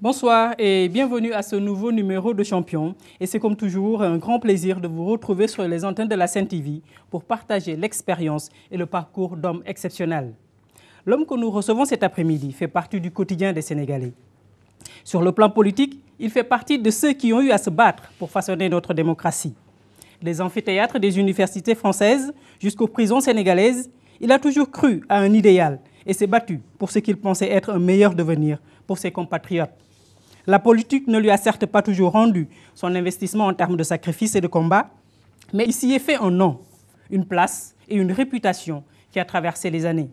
Bonsoir et bienvenue à ce nouveau numéro de Champion. Et c'est comme toujours un grand plaisir de vous retrouver sur les antennes de la Sen TV pour partager l'expérience et le parcours d'hommes exceptionnels. L'homme que nous recevons cet après-midi fait partie du quotidien des Sénégalais. Sur le plan politique, il fait partie de ceux qui ont eu à se battre pour façonner notre démocratie. Des amphithéâtres des universités françaises jusqu'aux prisons sénégalaises, il a toujours cru à un idéal et s'est battu pour ce qu'il pensait être un meilleur devenir pour ses compatriotes. La politique ne lui a certes pas toujours rendu son investissement en termes de sacrifice et de combat, mais il s'y est fait un nom, une place et une réputation qui a traversé les années.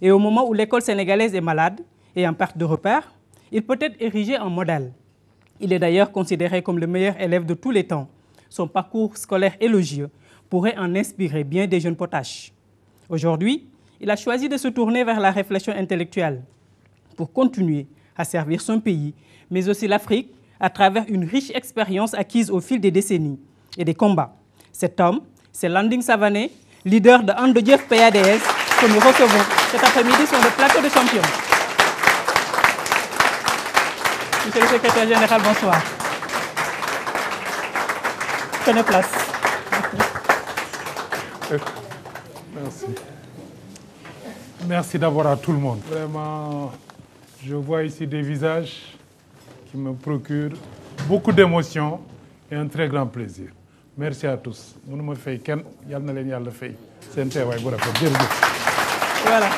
Et au moment où l'école sénégalaise est malade et en perte de repères, il peut être érigé en modèle. Il est d'ailleurs considéré comme le meilleur élève de tous les temps. Son parcours scolaire élogieux pourrait en inspirer bien des jeunes potaches. Aujourd'hui, il a choisi de se tourner vers la réflexion intellectuelle pour continuer à servir son pays, mais aussi l'Afrique, à travers une riche expérience acquise au fil des décennies et des combats. Cet homme, c'est Landing Savané, leader de Andojef PADS, que nous recevons cet après-midi sur le plateau de Champion. Monsieur le secrétaire général, bonsoir. Prenez place. Merci. Merci d'abord à tout le monde. Vraiment, je vois ici des visages qui me procurent beaucoup d'émotions et un très grand plaisir. Merci à tous. Voilà.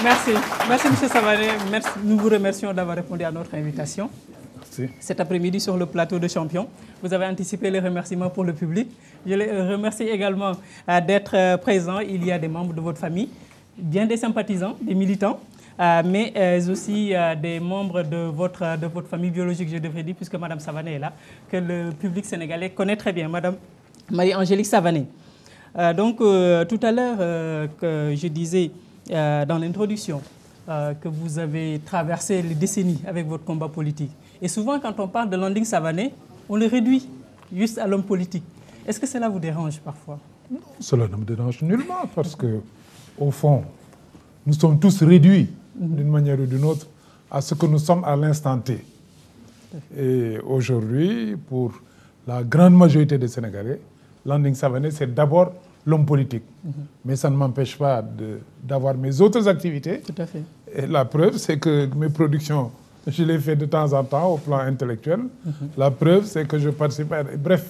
Merci. Merci, M. Savané. Merci. Nous vous remercions d'avoir répondu à notre invitation. Merci. Cet après-midi sur le plateau de Champion. Vous avez anticipé les remerciements pour le public. Je les remercie également d'être présents. Il y a des membres de votre famille, bien des sympathisants, des militants, mais aussi des membres de votre famille biologique, je devrais dire, puisque Mme Savané est là, que le public sénégalais connaît très bien, Mme Marie-Angélique Savané. Donc, tout à l'heure, je disais dans l'introduction que vous avez traversé les décennies avec votre combat politique. Et souvent, quand on parle de Landing Savané, on le réduit juste à l'homme politique. Est-ce que cela vous dérange parfois? Non, cela ne me dérange nullement parce que, au fond, nous sommes tous réduits d'une manière ou d'une autre à ce que nous sommes à l'instant T. Et aujourd'hui, pour la grande majorité des Sénégalais, Landing Savané, c'est d'abord l'homme politique. Mais ça ne m'empêche pas d'avoir mes autres activités. Tout à fait. Et la preuve, c'est que mes productions, je les fais de temps en temps au plan intellectuel. La preuve, c'est que je participe à... Bref,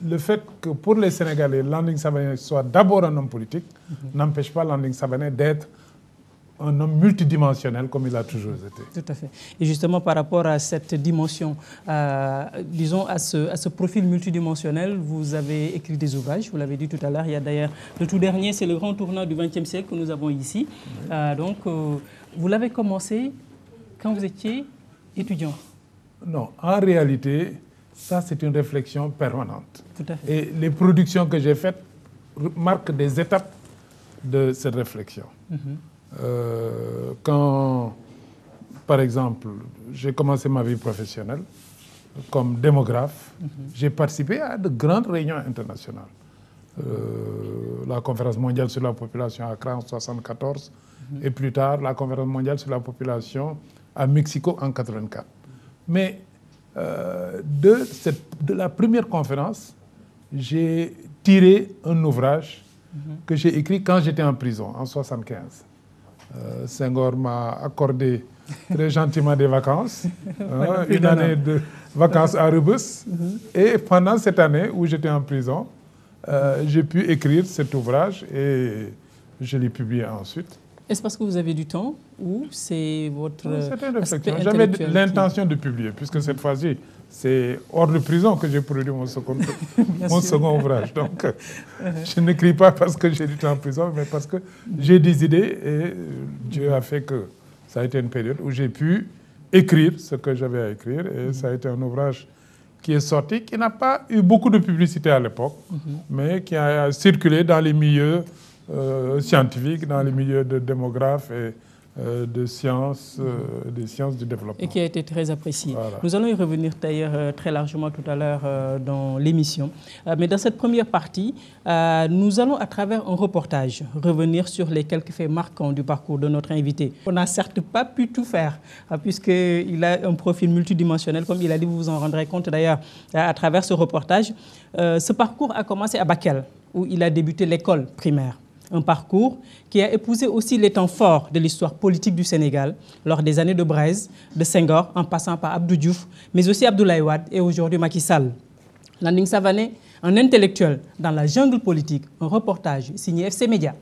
le fait que pour les Sénégalais, Landing Savané soit d'abord un homme politique n'empêche pas Landing Savané d'être un homme multidimensionnel comme il a toujours été. Tout à fait. Et justement, par rapport à cette dimension, disons à ce profil multidimensionnel, vous avez écrit des ouvrages, vous l'avez dit tout à l'heure. Il y a d'ailleurs le tout dernier, c'est le grand tournant du XXe siècle que nous avons ici. Donc, vous l'avez commencé quand vous étiez étudiant? Non, en réalité, ça c'est une réflexion permanente. Tout à fait. Et les productions que j'ai faites marquent des étapes de cette réflexion. Quand, par exemple, j'ai commencé ma vie professionnelle comme démographe, j'ai participé à de grandes réunions internationales. La conférence mondiale sur la population à Accra en 1974 et plus tard la conférence mondiale sur la population à Mexico en 1984. Mais de la première conférence, j'ai tiré un ouvrage que j'ai écrit quand j'étais en prison en 1975. Senghor m'a accordé très gentiment des vacances, une année de vacances à Rebus. Et pendant cette année où j'étais en prison, j'ai pu écrire cet ouvrage et je l'ai publié ensuite. Est-ce parce que vous avez du temps ou c'est votre... C'était une réflexion. J'avais l'intention de publier, puisque cette fois-ci, c'est hors de prison que j'ai produit mon second ouvrage. Donc, je n'écris pas parce que j'ai du temps en prison, mais parce que j'ai des idées et Dieu a fait que ça a été une période où j'ai pu écrire ce que j'avais à écrire. Et ça a été un ouvrage qui est sorti, qui n'a pas eu beaucoup de publicité à l'époque, mais qui a circulé dans les milieux scientifiques, dans les milieux de démographes et des sciences du développement. Et qui a été très apprécié. Voilà. Nous allons y revenir d'ailleurs très largement tout à l'heure dans l'émission. Mais dans cette première partie, nous allons à travers un reportage revenir sur les quelques faits marquants du parcours de notre invité. On n'a certes pas pu tout faire puisqu'il a un profil multidimensionnel, comme il a dit, vous vous en rendrez compte d'ailleurs à travers ce reportage. Ce parcours a commencé à Bakel, où il a débuté l'école primaire. Un parcours qui a épousé aussi les temps forts de l'histoire politique du Sénégal lors des années de Blaise, de Senghor, en passant par Abdou Diouf, mais aussi Abdoulaye Wade et aujourd'hui Macky Sall. Landing Savané, un intellectuel dans la jungle politique, un reportage signé FC Média.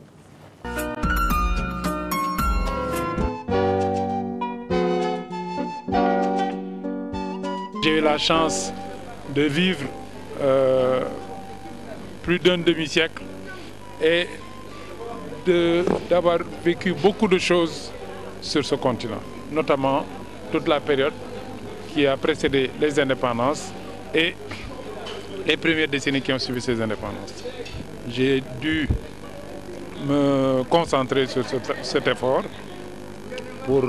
J'ai eu la chance de vivre plus d'un demi-siècle et d'avoir vécu beaucoup de choses sur ce continent, notamment toute la période qui a précédé les indépendances et les premières décennies qui ont suivi ces indépendances. J'ai dû me concentrer sur cet effort pour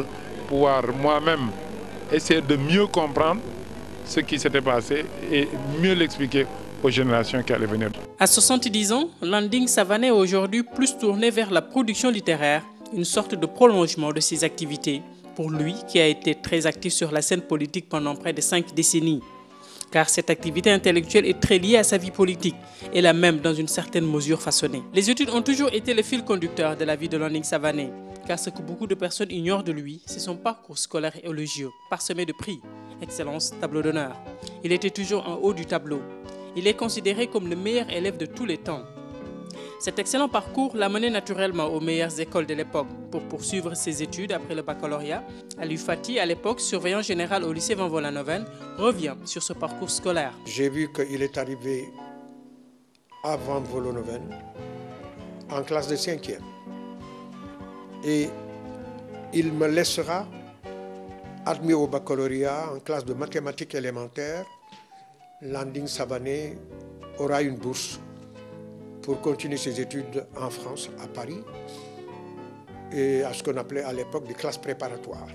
pouvoir moi-même essayer de mieux comprendre ce qui s'était passé et mieux l'expliquer aux générations qui allaient venir. À 70 ans, Landing Savané est aujourd'hui plus tourné vers la production littéraire, une sorte de prolongement de ses activités, pour lui qui a été très actif sur la scène politique pendant près de 5 décennies. Car cette activité intellectuelle est très liée à sa vie politique et l'a même dans une certaine mesure façonnée. Les études ont toujours été le fil conducteur de la vie de Landing Savané, car ce que beaucoup de personnes ignorent de lui, c'est son parcours scolaire élogieux, parsemé de prix, excellence, tableau d'honneur. Il était toujours en haut du tableau. Il est considéré comme le meilleur élève de tous les temps. Cet excellent parcours l'a mené naturellement aux meilleures écoles de l'époque pour poursuivre ses études après le baccalauréat. Ali Fati, à l'époque surveillant général au lycée Van Vollenhoven, revient sur ce parcours scolaire. J'ai vu qu'il est arrivé à Van Vollenhoven en classe de 5e. Et il me laissera admis au baccalauréat en classe de mathématiques élémentaires. Landing Savané aura une bourse pour continuer ses études en France, à Paris, et à ce qu'on appelait à l'époque des classes préparatoires.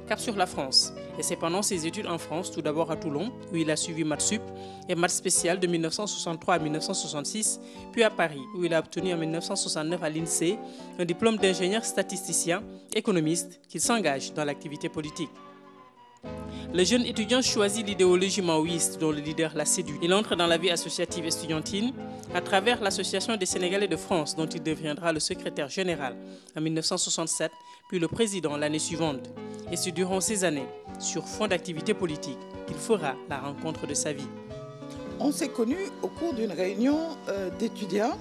Cap sur la France, et c'est pendant ses études en France, tout d'abord à Toulon, où il a suivi maths sup et maths spéciales de 1963 à 1966, puis à Paris, où il a obtenu en 1969 à l'INSEE un diplôme d'ingénieur statisticien, économiste, qu'il s'engage dans l'activité politique. Le jeune étudiant choisit l'idéologie maoïste dont le leader l'a séduit. Il entre dans la vie associative estudiantine à travers l'Association des Sénégalais de France dont il deviendra le secrétaire général en 1967, puis le président l'année suivante. Et c'est durant ces années, sur fond d'activité politique, qu'il fera la rencontre de sa vie. On s'est connus au cours d'une réunion d'étudiants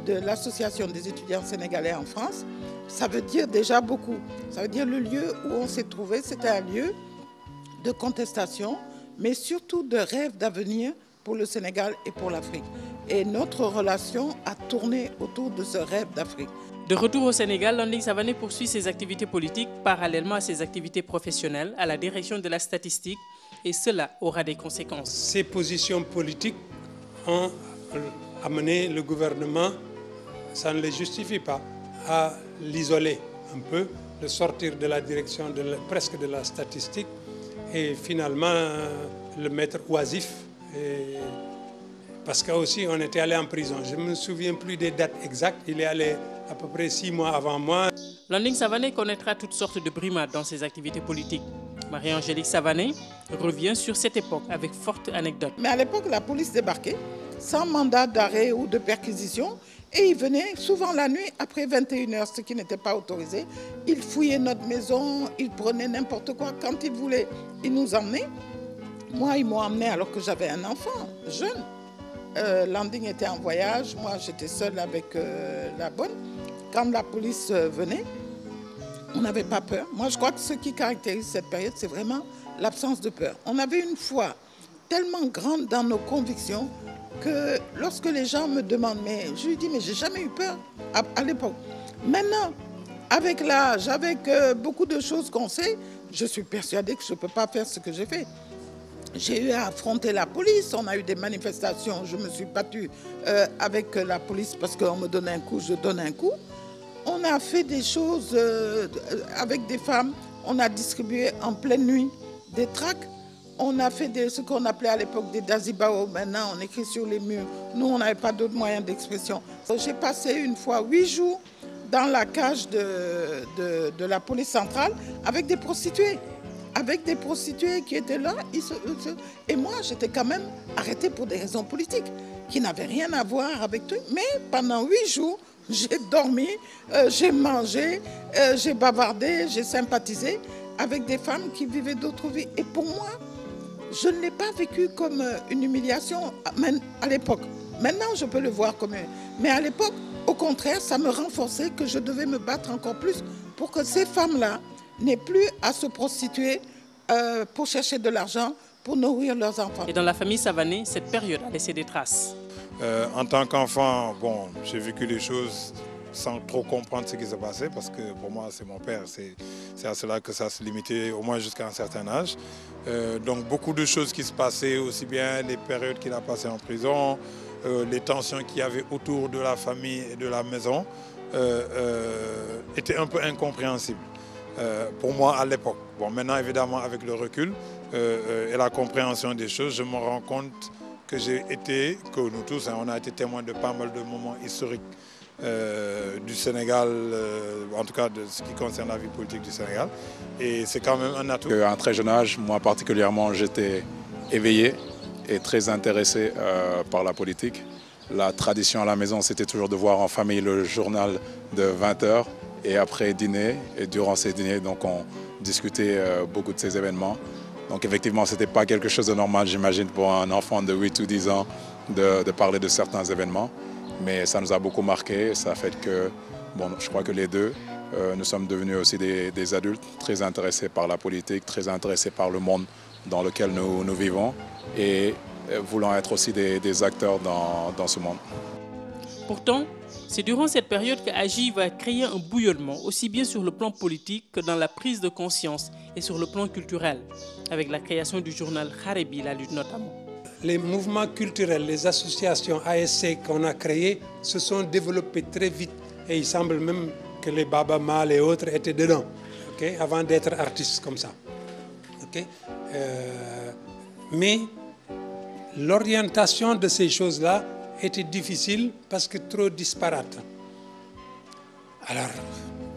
de l'Association des étudiants sénégalais en France. Ça veut dire déjà beaucoup. Ça veut dire le lieu où on s'est trouvé, c'était un lieu de contestation, mais surtout de rêve d'avenir pour le Sénégal et pour l'Afrique. Et notre relation a tourné autour de ce rêve d'Afrique. De retour au Sénégal, Landing Savané poursuit ses activités politiques parallèlement à ses activités professionnelles à la direction de la statistique, et cela aura des conséquences. Ces positions politiques ont amené le gouvernement, ça ne les justifie pas, à l'isoler un peu, de sortir de la direction presque de la statistique et finalement le mettre oisif. Parce qu'aussi on était allé en prison. Je ne me souviens plus des dates exactes, il est allé à peu près 6 mois avant moi. Landing Savané connaîtra toutes sortes de brimades dans ses activités politiques. Marie-Angélique Savané revient sur cette époque avec forte anecdote. Mais à l'époque, la police débarquait sans mandat d'arrêt ou de perquisition et ils venaient souvent la nuit après 21h, ce qui n'était pas autorisé. Ils fouillaient notre maison, ils prenaient n'importe quoi. Quand ils voulaient, ils nous emmenaient. Moi, ils m'ont emmené alors que j'avais un enfant jeune. Landing était en voyage, moi j'étais seule avec la bonne. Quand la police venait, on n'avait pas peur. Moi je crois que ce qui caractérise cette période, c'est vraiment l'absence de peur. On avait une foi tellement grande dans nos convictions que lorsque les gens me demandent, mais je lui dis, mais j'ai jamais eu peur à l'époque. Maintenant, avec l'âge, avec beaucoup de choses qu'on sait, je suis persuadée que je ne peux pas faire ce que j'ai fait. J'ai eu à affronter la police, on a eu des manifestations, je me suis battue avec la police parce qu'on me donnait un coup, je donne un coup. On a fait des choses avec des femmes. On a distribué en pleine nuit des tracts. On a fait ce qu'on appelait à l'époque des dazibao. Maintenant, on écrit sur les murs. Nous, on n'avait pas d'autres moyens d'expression. J'ai passé une fois 8 jours dans la cage de la police centrale avec des prostituées. Avec des prostituées qui étaient là. Et moi, j'étais quand même arrêtée pour des raisons politiques qui n'avaient rien à voir avec tout. Mais pendant 8 jours, j'ai dormi, j'ai mangé, j'ai bavardé, j'ai sympathisé avec des femmes qui vivaient d'autres vies. Et pour moi, je ne l'ai pas vécu comme une humiliation à l'époque. Maintenant, je peux le voir comme mais à l'époque, au contraire, ça me renforçait que je devais me battre encore plus pour que ces femmes-là n'aient plus à se prostituer pour chercher de l'argent, pour nourrir leurs enfants. Et dans la famille Savané, cette période a laissé des traces. En tant qu'enfant, bon, j'ai vécu les choses sans trop comprendre ce qui s'est passé parce que pour moi, c'est mon père. C'est à cela que ça se limitait au moins jusqu'à un certain âge. Donc beaucoup de choses qui se passaient, aussi bien les périodes qu'il a passées en prison, les tensions qu'il y avait autour de la famille et de la maison étaient un peu incompréhensibles pour moi à l'époque. Bon, maintenant, évidemment, avec le recul et la compréhension des choses, je me rends compte que nous tous, on a été témoins de pas mal de moments historiques du Sénégal, en tout cas de ce qui concerne la vie politique du Sénégal. Et c'est quand même un atout. À un très jeune âge, moi particulièrement, j'étais éveillé et très intéressé par la politique. La tradition à la maison, c'était toujours de voir en famille le journal de 20 h et après dîner. Et durant ces dîners, donc, on discutait beaucoup de ces événements. Donc effectivement, ce n'était pas quelque chose de normal, j'imagine, pour un enfant de 8 ou 10 ans de parler de certains événements. Mais ça nous a beaucoup marqué, ça a fait que, bon, je crois que les deux, nous sommes devenus aussi des adultes très intéressés par la politique, très intéressés par le monde dans lequel nous vivons et voulant être aussi des acteurs dans ce monde. Pourtant, c'est durant cette période que Agi va créer un bouillonnement, aussi bien sur le plan politique que dans la prise de conscience et sur le plan culturel, avec la création du journal Kharebi, la lutte notamment. Les mouvements culturels, les associations ASC qu'on a créées se sont développés très vite et il semble même que les Baba Mal et autres étaient dedans, okay, avant d'être artistes comme ça. Okay. Mais l'orientation de ces choses-là était difficile parce que trop disparate. Alors,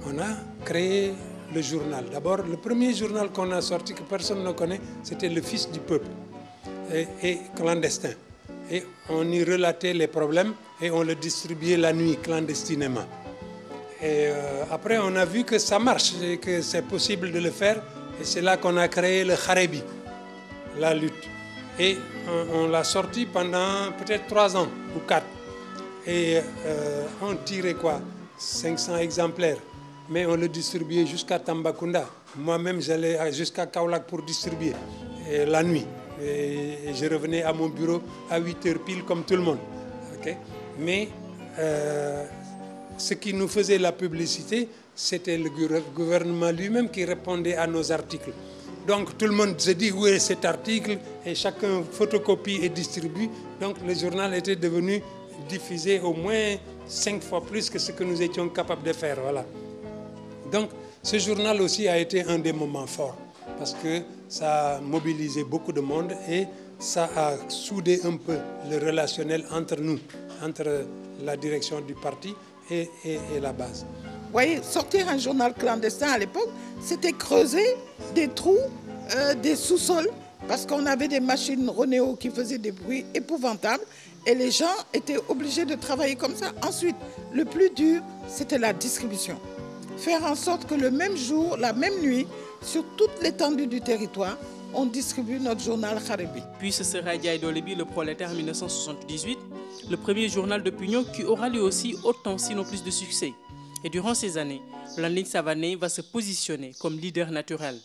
on a créé le journal. D'abord, le premier journal qu'on a sorti, que personne ne connaît, c'était Le Fils du Peuple. Et clandestin. Et on y relatait les problèmes et on le distribuait la nuit clandestinement. Et après, on a vu que ça marche et que c'est possible de le faire. Et c'est là qu'on a créé le Kharebi, la lutte. Et on l'a sorti pendant peut-être 3 ans ou 4. Et on tirait quoi? 500 exemplaires. Mais on le distribuait jusqu'à Tambacounda. Moi-même, j'allais jusqu'à Kaolack pour distribuer la nuit. Et je revenais à mon bureau à 8 h pile comme tout le monde. Okay? Mais ce qui nous faisait la publicité, c'était le gouvernement lui-même qui répondait à nos articles. Donc tout le monde se dit où est cet article et chacun photocopie et distribue. Donc le journal était devenu diffusé au moins 5 fois plus que ce que nous étions capables de faire. Voilà. Donc ce journal aussi a été un des moments forts parce que ça a mobilisé beaucoup de monde et ça a soudé un peu le relationnel entre nous, entre la direction du parti et la base. Vous voyez, sortir un journal clandestin à l'époque, c'était creuser des trous, des sous-sols, parce qu'on avait des machines Ronéo qui faisaient des bruits épouvantables et les gens étaient obligés de travailler comme ça. Ensuite, le plus dur, c'était la distribution. Faire en sorte que le même jour, la même nuit, sur toute l'étendue du territoire, on distribue notre journal Kharebi. Puis ce sera Diaye Dolebi, le prolétaire 1978, le premier journal d'opinion qui aura lui aussi autant, sinon plus de succès. Et durant ces années, Landing Savané va se positionner comme leader naturel.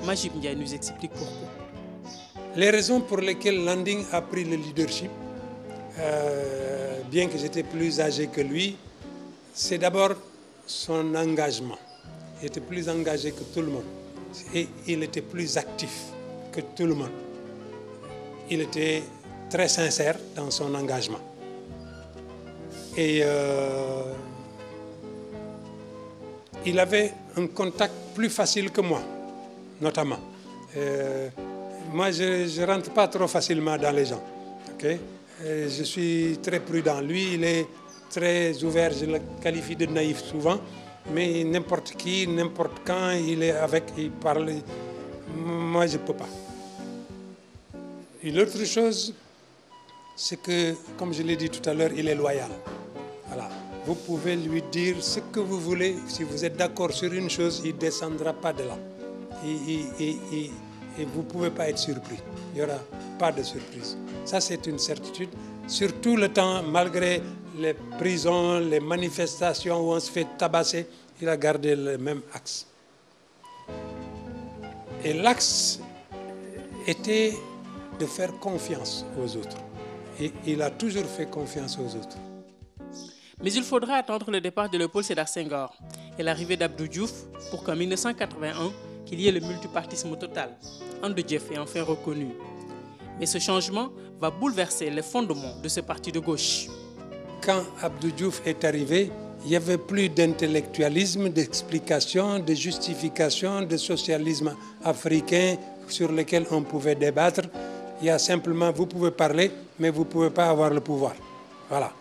Majib Ndiaye nous explique pourquoi. Les raisons pour lesquelles Landing a pris le leadership, bien que j'étais plus âgé que lui, c'est d'abord son engagement. Il était plus engagé que tout le monde. Et il était plus actif que tout le monde. Il était très sincère dans son engagement. Et il avait un contact plus facile que moi, notamment. Moi, je ne rentre pas trop facilement dans les gens. Okay? Je suis très prudent. Lui, il est très ouvert, je le qualifie de naïf souvent, mais n'importe qui, n'importe quand, il est avec, il parle. Moi, je ne peux pas. Et l'autre chose, c'est que, comme je l'ai dit tout à l'heure, il est loyal. Voilà. Vous pouvez lui dire ce que vous voulez. Si vous êtes d'accord sur une chose, il ne descendra pas de là. Et vous ne pouvez pas être surpris. Il n'y aura pas de surprise. Ça, c'est une certitude. Sur tout le temps, malgré les prisons, les manifestations où on se fait tabasser, il a gardé le même axe. Et l'axe était de faire confiance aux autres. Et il a toujours fait confiance aux autres. Mais il faudra attendre le départ de Léopold Sédar Senghor et l'arrivée d'Abdou Diouf pour qu'en 1981, qu'il y ait le multipartisme total. Ande Diouf est enfin reconnu. Mais ce changement va bouleverser les fondements de ce parti de gauche. Quand Abdou Diouf est arrivé, il n'y avait plus d'intellectualisme, d'explication, de justification, de socialisme africain sur lequel on pouvait débattre. Il y a simplement, vous pouvez parler, mais vous ne pouvez pas avoir le pouvoir. Voilà.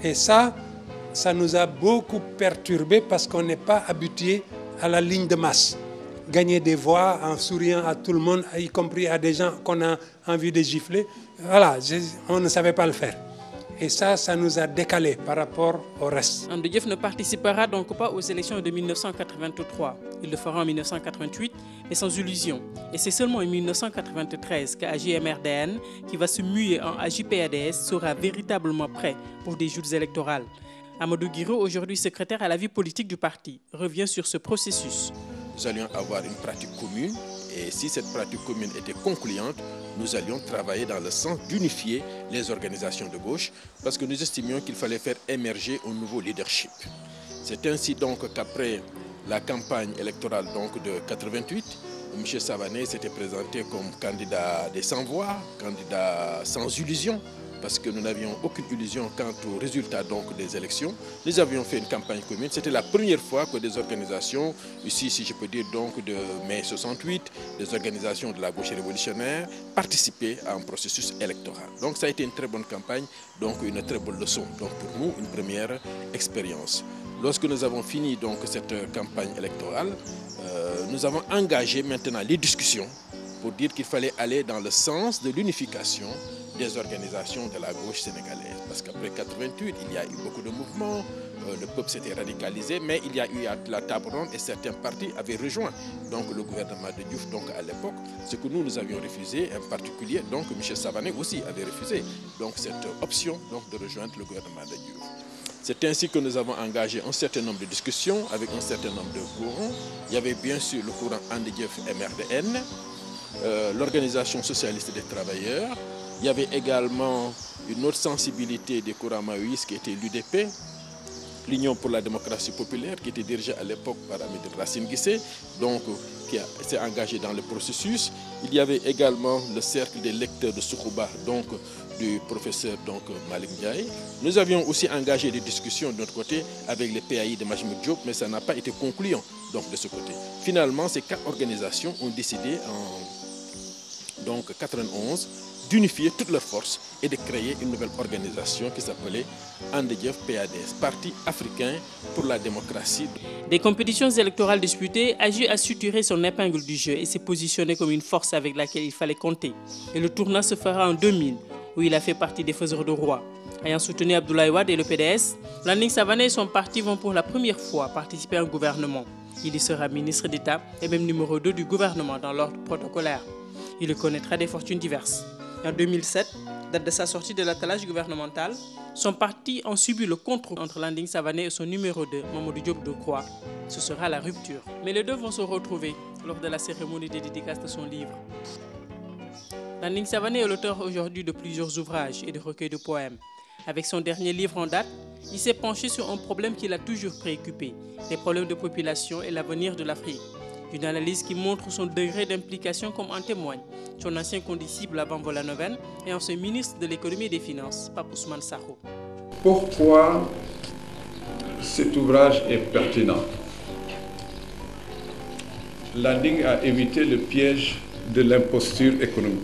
Et ça nous a beaucoup perturbés parce qu'on n'est pas habitué à la ligne de masse. Gagner des voix en souriant à tout le monde, y compris à des gens qu'on a envie de gifler. Voilà, on ne savait pas le faire. Et ça nous a décalé par rapport au reste. Ande Diouf ne participera donc pas aux élections de 1983. Il le fera en 1988, mais sans illusion. Et c'est seulement en 1993 qu'AJMRDN, qui va se muer en AJPADS, sera véritablement prêt pour des joutes électorales. Amadou Guiro, aujourd'hui secrétaire à la vie politique du parti, revient sur ce processus. Nous allions avoir une pratique commune et si cette pratique commune était concluante, nous allions travailler dans le sens d'unifier les organisations de gauche parce que nous estimions qu'il fallait faire émerger un nouveau leadership. C'est ainsi donc qu'après la campagne électorale donc de 88, M. Savané s'était présenté comme candidat des sans-voix, candidat sans illusion, parce que nous n'avions aucune illusion quant aux résultats donc des élections. Nous avions fait une campagne commune. C'était la première fois que des organisations, ici si je peux dire donc de mai 68, des organisations de la gauche révolutionnaire participaient à un processus électoral. Donc ça a été une très bonne campagne, donc une très bonne leçon. Donc pour nous, une première expérience. Lorsque nous avons fini donc cette campagne électorale, nous avons engagé maintenant les discussions pour dire qu'il fallait aller dans le sens de l'unification des organisations de la gauche sénégalaise. Parce qu'après 88, il y a eu beaucoup de mouvements, le peuple s'était radicalisé, mais il y a eu la table ronde et certains partis avaient rejoint donc, le gouvernement de Diouf donc, à l'époque. Ce que nous avions refusé, en particulier, donc M. Savané aussi avait refusé donc, cette option donc, de rejoindre le gouvernement de Diouf. C'est ainsi que nous avons engagé un certain nombre de discussions avec un certain nombre de courants. Il y avait bien sûr le courant Ande Diouf MRDN, l'Organisation socialiste des travailleurs. Il y avait également une autre sensibilité des courants maoïstes qui était l'UDP, l'Union pour la démocratie populaire, qui était dirigée à l'époque par Amédée Racine Guissé, donc qui s'est engagé dans le processus. Il y avait également le cercle des lecteurs de Soukouba, donc du professeur donc, Malik Ndiaye. Nous avions aussi engagé des discussions de notre côté avec les PAI de Majmoud Diop, mais ça n'a pas été concluant donc, de ce côté. Finalement, ces 4 organisations ont décidé en 1991 d'unifier toutes leurs forces et de créer une nouvelle organisation qui s'appelait Ande Diouf PADS, Parti africain pour la démocratie. Des compétitions électorales disputées, AJ a su tirer son épingle du jeu et s'est positionné comme une force avec laquelle il fallait compter. Et le tournant se fera en 2000, où il a fait partie des faiseurs de roi. Ayant soutenu Abdoulaye Wade et le PDS, Landing Savané et son parti vont pour la première fois participer à un gouvernement. Il y sera ministre d'État et même numéro 2 du gouvernement dans l'ordre protocolaire. Il y connaîtra des fortunes diverses. En 2007, date de sa sortie de l'attelage gouvernemental, son parti en subit le contre entre Landing Savané et son numéro 2, Mamadou Diop Decroix. Ce sera la rupture. Mais les deux vont se retrouver lors de la cérémonie de dédicace de son livre. Landing Savané est l'auteur aujourd'hui de plusieurs ouvrages et de recueils de poèmes. Avec son dernier livre en date, il s'est penché sur un problème qui l'a toujours préoccupé, les problèmes de population et l'avenir de l'Afrique. Une analyse qui montre son degré d'implication comme en témoigne son ancien condisciple avant Volanoven et ancien ministre de l'économie et des finances, Pape Ousmane Sakho. Pourquoi cet ouvrage est pertinent? Landing a évité le piège de l'imposture économique.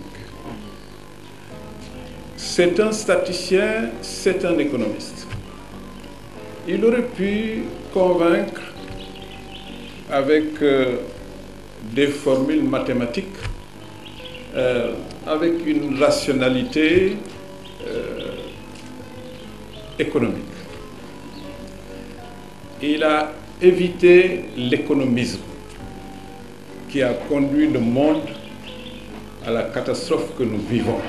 C'est un statisticien, c'est un économiste. Il aurait pu convaincre avec des formules mathématiques, avec une rationalité économique. Il a évité l'économisme qui a conduit le monde à la catastrophe que nous vivons.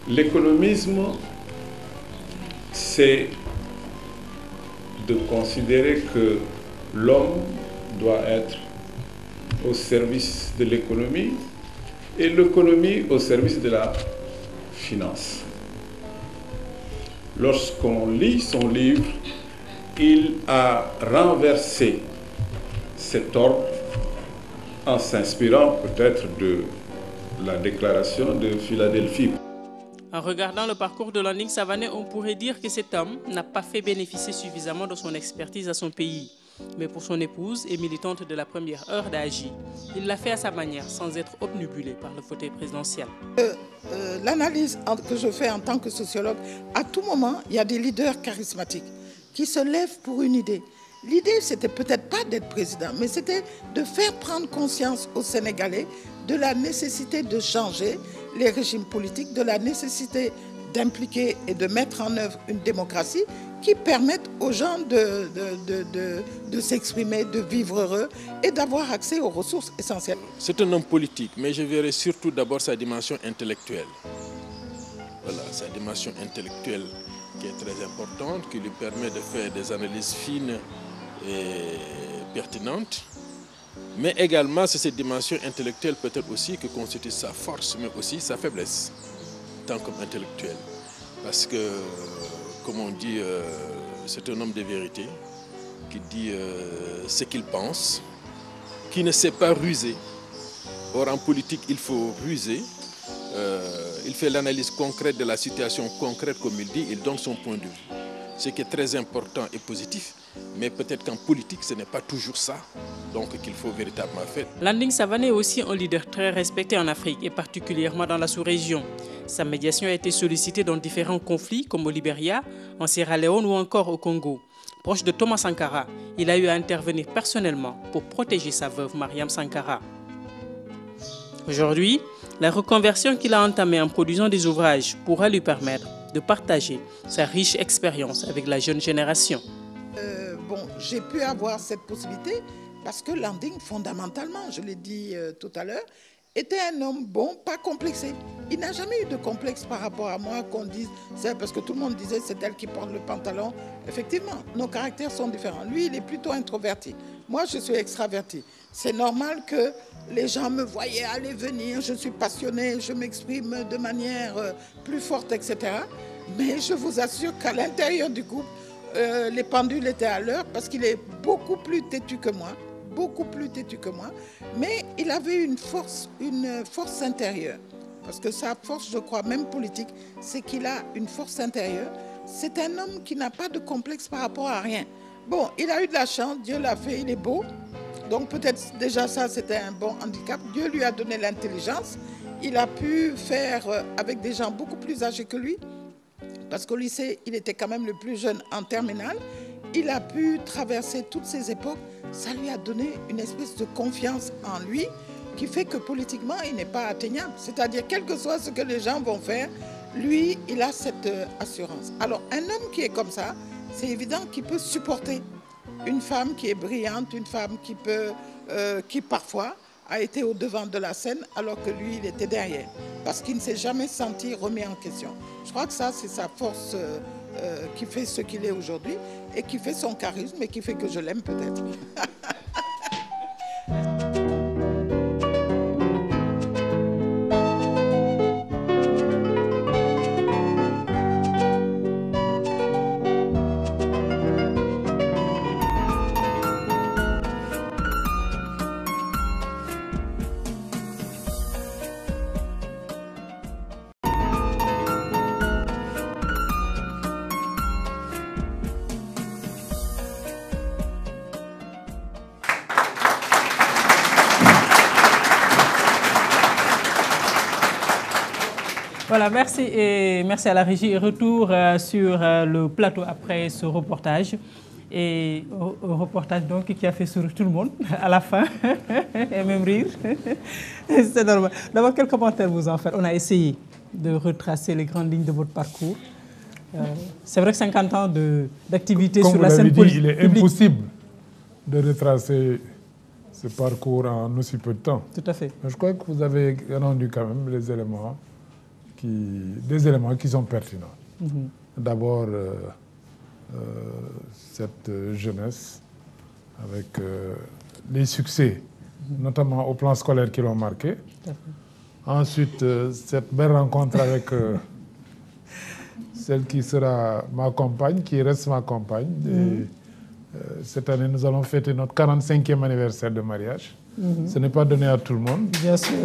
L'économisme, c'est de considérer que l'homme doit être au service de l'économie et l'économie au service de la finance. Lorsqu'on lit son livre, il a renversé cet ordre en s'inspirant peut-être de la déclaration de Philadelphie. En regardant le parcours de Landing Savané, on pourrait dire que cet homme n'a pas fait bénéficier suffisamment de son expertise à son pays. Mais pour son épouse et militante de la première heure d'AJ, il l'a fait à sa manière, sans être obnubilé par le fauteuil présidentiel. L'analyse que je fais en tant que sociologue, à tout moment, il y a des leaders charismatiques qui se lèvent pour une idée. L'idée, c'était peut-être pas d'être président, mais c'était de faire prendre conscience aux Sénégalais de la nécessité de changer les régimes politiques, de la nécessité d'impliquer et de mettre en œuvre une démocratie qui permette aux gens de s'exprimer, de vivre heureux et d'avoir accès aux ressources essentielles. C'est un homme politique, mais je verrai surtout d'abord sa dimension intellectuelle. Voilà, sa dimension intellectuelle qui est très importante, qui lui permet de faire des analyses fines et pertinentes. Mais également, c'est cette dimension intellectuelle peut-être aussi que constitue sa force, mais aussi sa faiblesse, tant qu'intellectuel. Parce que, comme on dit, c'est un homme de vérité, qui dit ce qu'il pense, qui ne sait pas ruser. Or, en politique, il faut ruser. Il fait l'analyse concrète de la situation concrète, comme il dit, il donne son point de vue. Ce qui est très important et positif, mais peut-être qu'en politique, ce n'est pas toujours ça, donc qu'il faut véritablement faire. Landing Savané est aussi un leader très respecté en Afrique et particulièrement dans la sous-région. Sa médiation a été sollicitée dans différents conflits, comme au Libéria, en Sierra Leone ou encore au Congo. Proche de Thomas Sankara, il a eu à intervenir personnellement pour protéger sa veuve Mariam Sankara. Aujourd'hui, la reconversion qu'il a entamée en produisant des ouvrages pourra lui permettre de partager sa riche expérience avec la jeune génération. J'ai pu avoir cette possibilité parce que Landing, fondamentalement, je l'ai dit tout à l'heure, était un homme bon, pas complexé. Il n'a jamais eu de complexe par rapport à moi qu'on dise, c'est parce que tout le monde disait c'est elle qui porte le pantalon. Effectivement, nos caractères sont différents. Lui, il est plutôt introverti. Moi, je suis extraverti. C'est normal que les gens me voyaient aller venir, je suis passionné, je m'exprime de manière plus forte, etc. Mais je vous assure qu'à l'intérieur du groupe, les pendules étaient à l'heure parce qu'il est beaucoup plus têtu que moi, mais il avait une force intérieure. Parce que sa force, je crois, même politique, c'est qu'il a une force intérieure. C'est un homme qui n'a pas de complexe par rapport à rien. Bon, il a eu de la chance, Dieu l'a fait, il est beau. Donc peut-être déjà ça, c'était un bon handicap. Dieu lui a donné l'intelligence. Il a pu faire avec des gens beaucoup plus âgés que lui. Parce qu'au lycée, il était quand même le plus jeune en terminale. Il a pu traverser toutes ces époques. Ça lui a donné une espèce de confiance en lui qui fait que politiquement, il n'est pas atteignable. C'est-à-dire, quel que soit ce que les gens vont faire, lui, il a cette assurance. Alors, un homme qui est comme ça, c'est évident qu'il peut supporter une femme qui est brillante, une femme qui parfois a été au devant de la scène alors que lui, il était derrière. Parce qu'il ne s'est jamais senti remis en question. Je crois que ça, c'est sa force qui fait ce qu'il est aujourd'hui et qui fait son charisme et qui fait que je l'aime peut-être. Voilà, merci et merci à la régie. Retour sur le plateau après ce reportage. Et un reportage donc qui a fait sourire tout le monde à la fin et même rire. C'est normal. D'abord, quel commentaire vous en faites? On a essayé de retracer les grandes lignes de votre parcours. C'est vrai que 50 ans d'activité sur la scène politique. Il est impossible de retracer ce parcours en aussi peu de temps. Tout à fait. Mais je crois que vous avez rendu quand même des éléments qui sont pertinents. D'abord, cette jeunesse avec les succès, notamment au plan scolaire qui l'ont marqué. Ensuite, cette belle rencontre avec celle qui sera ma compagne, qui reste ma compagne. Et, cette année, nous allons fêter notre 45e anniversaire de mariage. Ce n'est pas donné à tout le monde. Bien sûr.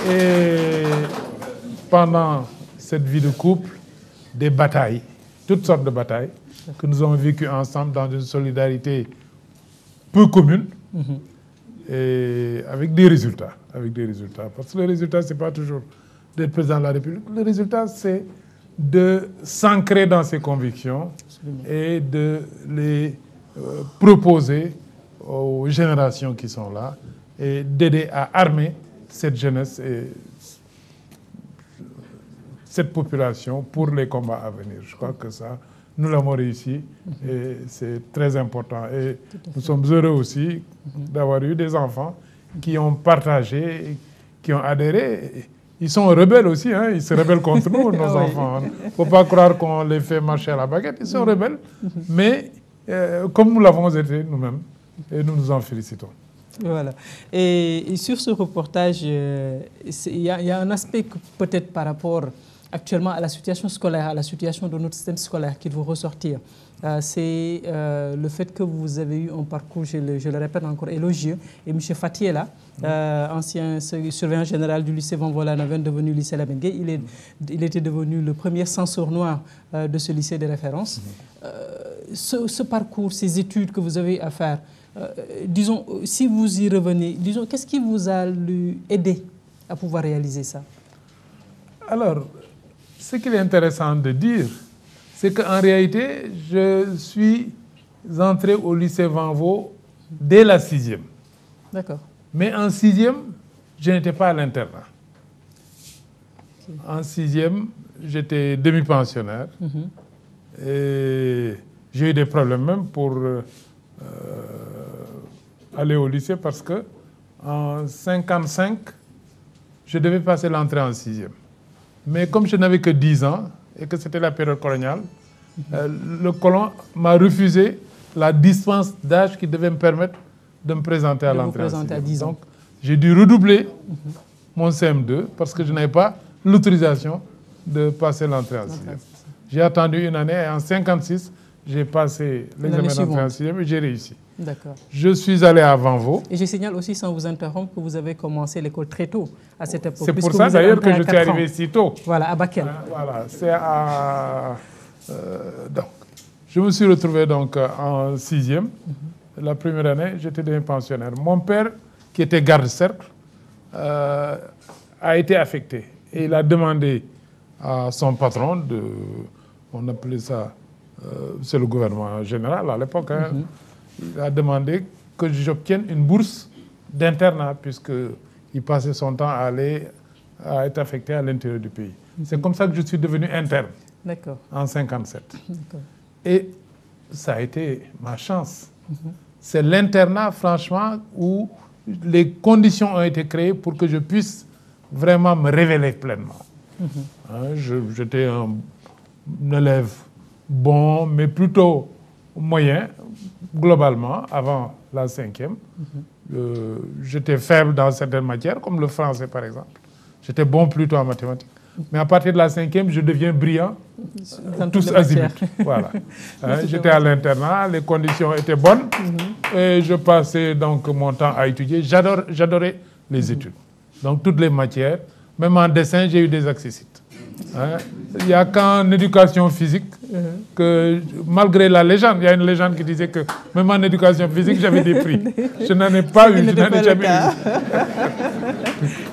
Et pendant cette vie de couple, des batailles, toutes sortes de batailles, que nous avons vécues ensemble dans une solidarité peu commune et avec des résultats. Parce que le résultat, ce n'est pas toujours d'être président de la République. Le résultat, c'est de s'ancrer dans ses convictions et de les proposer aux générations qui sont là et d'aider à armer cette jeunesse et cette population pour les combats à venir. Je crois que ça, nous l'avons réussi et c'est très important. Et nous sommes heureux aussi d'avoir eu des enfants qui ont partagé, qui ont adhéré. Ils sont rebelles aussi, hein. Ils se rebellent contre nous, nos enfants. Il ne faut pas croire qu'on les fait marcher à la baguette. Ils sont rebelles, mais comme nous l'avons été nous-mêmes, et nous nous en félicitons. Voilà. Et sur ce reportage, il y a un aspect peut-être par rapport actuellement à la situation scolaire, à la situation de notre système scolaire qu'il faut ressortir. C'est le fait que vous avez eu un parcours, je le répète encore, élogieux. Et M. Fati est là, ancien surveillant général du lycée Van Vollenhoven, devenu lycée Lamine Gueye. Il était devenu le premier censeur noir de ce lycée de référence. Ce parcours, ces études que vous avez à faire, disons, si vous y revenez, disons, qu'est-ce qui vous a aidé à pouvoir réaliser ça? Alors, ce qu'il est intéressant de dire, c'est qu'en réalité, je suis entré au lycée Van Vo dès la 6e. D'accord. Mais en 6e, je n'étais pas à l'internat. En 6e, j'étais demi-pensionnaire. Et j'ai eu des problèmes même pour aller au lycée parce que en 55, je devais passer l'entrée en 6e. Mais comme je n'avais que 10 ans et que c'était la période coloniale, le colon m'a refusé la dispense d'âge qui devait me permettre de me présenter à l'entrée en 6e. Donc, j'ai dû redoubler mon CM2 parce que je n'avais pas l'autorisation de passer l'entrée en 6e. J'ai attendu une année et en 56, j'ai passé l'examen d'entrée en 6e et j'ai réussi. D'accord. Je suis allé à Van Vo. Et je signale aussi, sans vous interrompre, que vous avez commencé l'école très tôt, à cette époque. C'est pour ça d'ailleurs que je suis arrivé si tôt. Voilà, à Bakel. Voilà, c'est à... donc, je me suis retrouvé donc en 6e. La première année, j'étais demi-pensionnaire. Mon père, qui était garde-cercle, a été affecté. Et il a demandé à son patron, on appelait ça, c'est le gouvernement général à l'époque, hein, il a demandé que j'obtienne une bourse d'internat, puisqu'il passait son temps à être affecté à l'intérieur du pays. C'est comme ça que je suis devenu interne, en 57. Et ça a été ma chance. C'est l'internat, franchement, où les conditions ont été créées pour que je puisse vraiment me révéler pleinement. J'étais un élève bon, mais plutôt moyen, globalement, avant la 5e. J'étais faible dans certaines matières, comme le français, par exemple. J'étais bon plutôt en mathématiques. Mais à partir de la 5e, je deviens brillant, tous azimuts. Voilà. J'étais à l'internat, les conditions étaient bonnes, et je passais donc mon temps à étudier. J'adorais les études. Donc toutes les matières, même en dessin, j'ai eu des accessites. Il n'y a qu'en éducation physique que, malgré la légende, il y a une légende qui disait que même en éducation physique, j'avais des prix. Je n'en ai pas eu, je n'en ai jamais eu.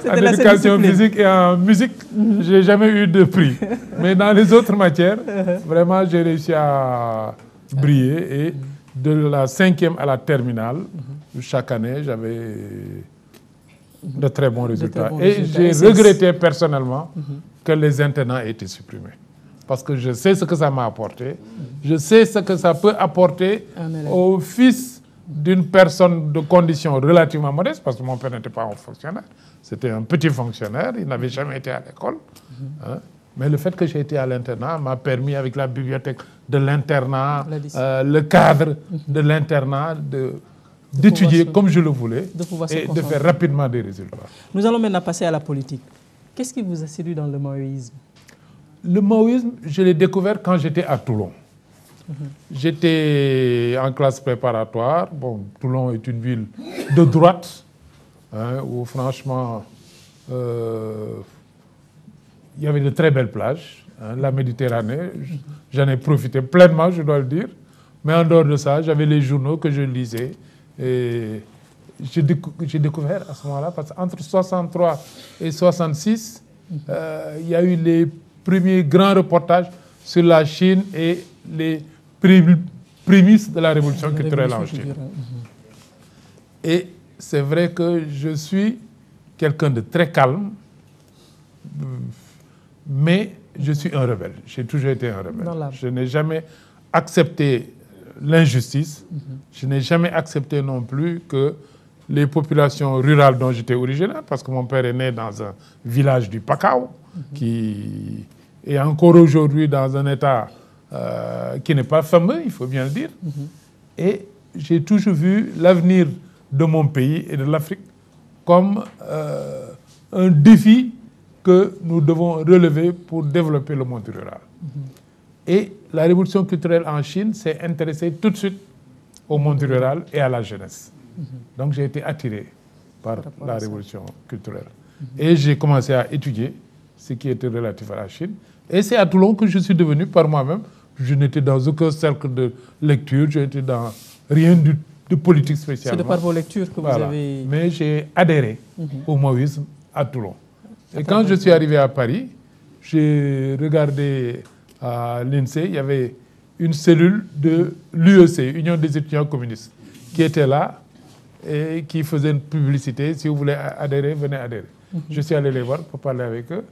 en éducation physique et en musique, je n'ai jamais eu de prix. Mais dans les autres matières, vraiment, j'ai réussi à briller. Et de la 5e à la terminale, chaque année, j'avais de très bons résultats. Et j'ai regretté personnellement que les internats aient été supprimés. Parce que je sais ce que ça m'a apporté. Je sais ce que ça peut apporter au fils d'une personne de condition relativement modeste, parce que mon père n'était pas un fonctionnaire. C'était un petit fonctionnaire, il n'avait jamais été à l'école. Hein. Mais le fait que j'ai été à l'internat m'a permis, avec la bibliothèque de l'internat, le cadre de l'internat, d'étudier comme je le voulais et de faire rapidement des résultats. Nous allons maintenant passer à la politique. Qu'est-ce qui vous a séduit dans le maoïsme? Le maoïsme, je l'ai découvert quand j'étais à Toulon. J'étais en classe préparatoire. Bon, Toulon est une ville de droite, hein, où franchement, il y avait de très belles plages. Hein, la Méditerranée, j'en ai profité pleinement, je dois le dire. Mais en dehors de ça, j'avais les journaux que je lisais. Et j'ai découvert à ce moment-là, parce qu'entre 63 et 66, il y a eu les premiers grands reportages sur la Chine et les prémices de la révolution culturelle en Chine. Et c'est vrai que je suis quelqu'un de très calme, mais je suis un rebelle. J'ai toujours été un rebelle. Je n'ai jamais accepté l'injustice. Je n'ai jamais accepté non plus que les populations rurales dont j'étais originaire, parce que mon père est né dans un village du Pacao, qui est encore aujourd'hui dans un état qui n'est pas fameux, il faut bien le dire. Et j'ai toujours vu l'avenir de mon pays et de l'Afrique comme un défi que nous devons relever pour développer le monde rural. Et la révolution culturelle en Chine s'est intéressée tout de suite au monde rural et à la jeunesse. Donc j'ai été attiré par la révolution culturelle. Et j'ai commencé à étudier ce qui était relatif à la Chine. Et c'est à Toulon que je suis devenu par moi-même. Je n'étais dans aucun cercle de lecture, je n'étais dans rien de politique spécialement. C'est de par vos lectures que vous avez... Mais j'ai adhéré au maoïsme à Toulon. Et quand je suis arrivé à Paris, j'ai regardé à l'INSEE, il y avait une cellule de l'UEC, Union des étudiants communistes, qui était là et qui faisait une publicité. Si vous voulez adhérer, venez adhérer. Je suis allé les voir pour parler avec eux.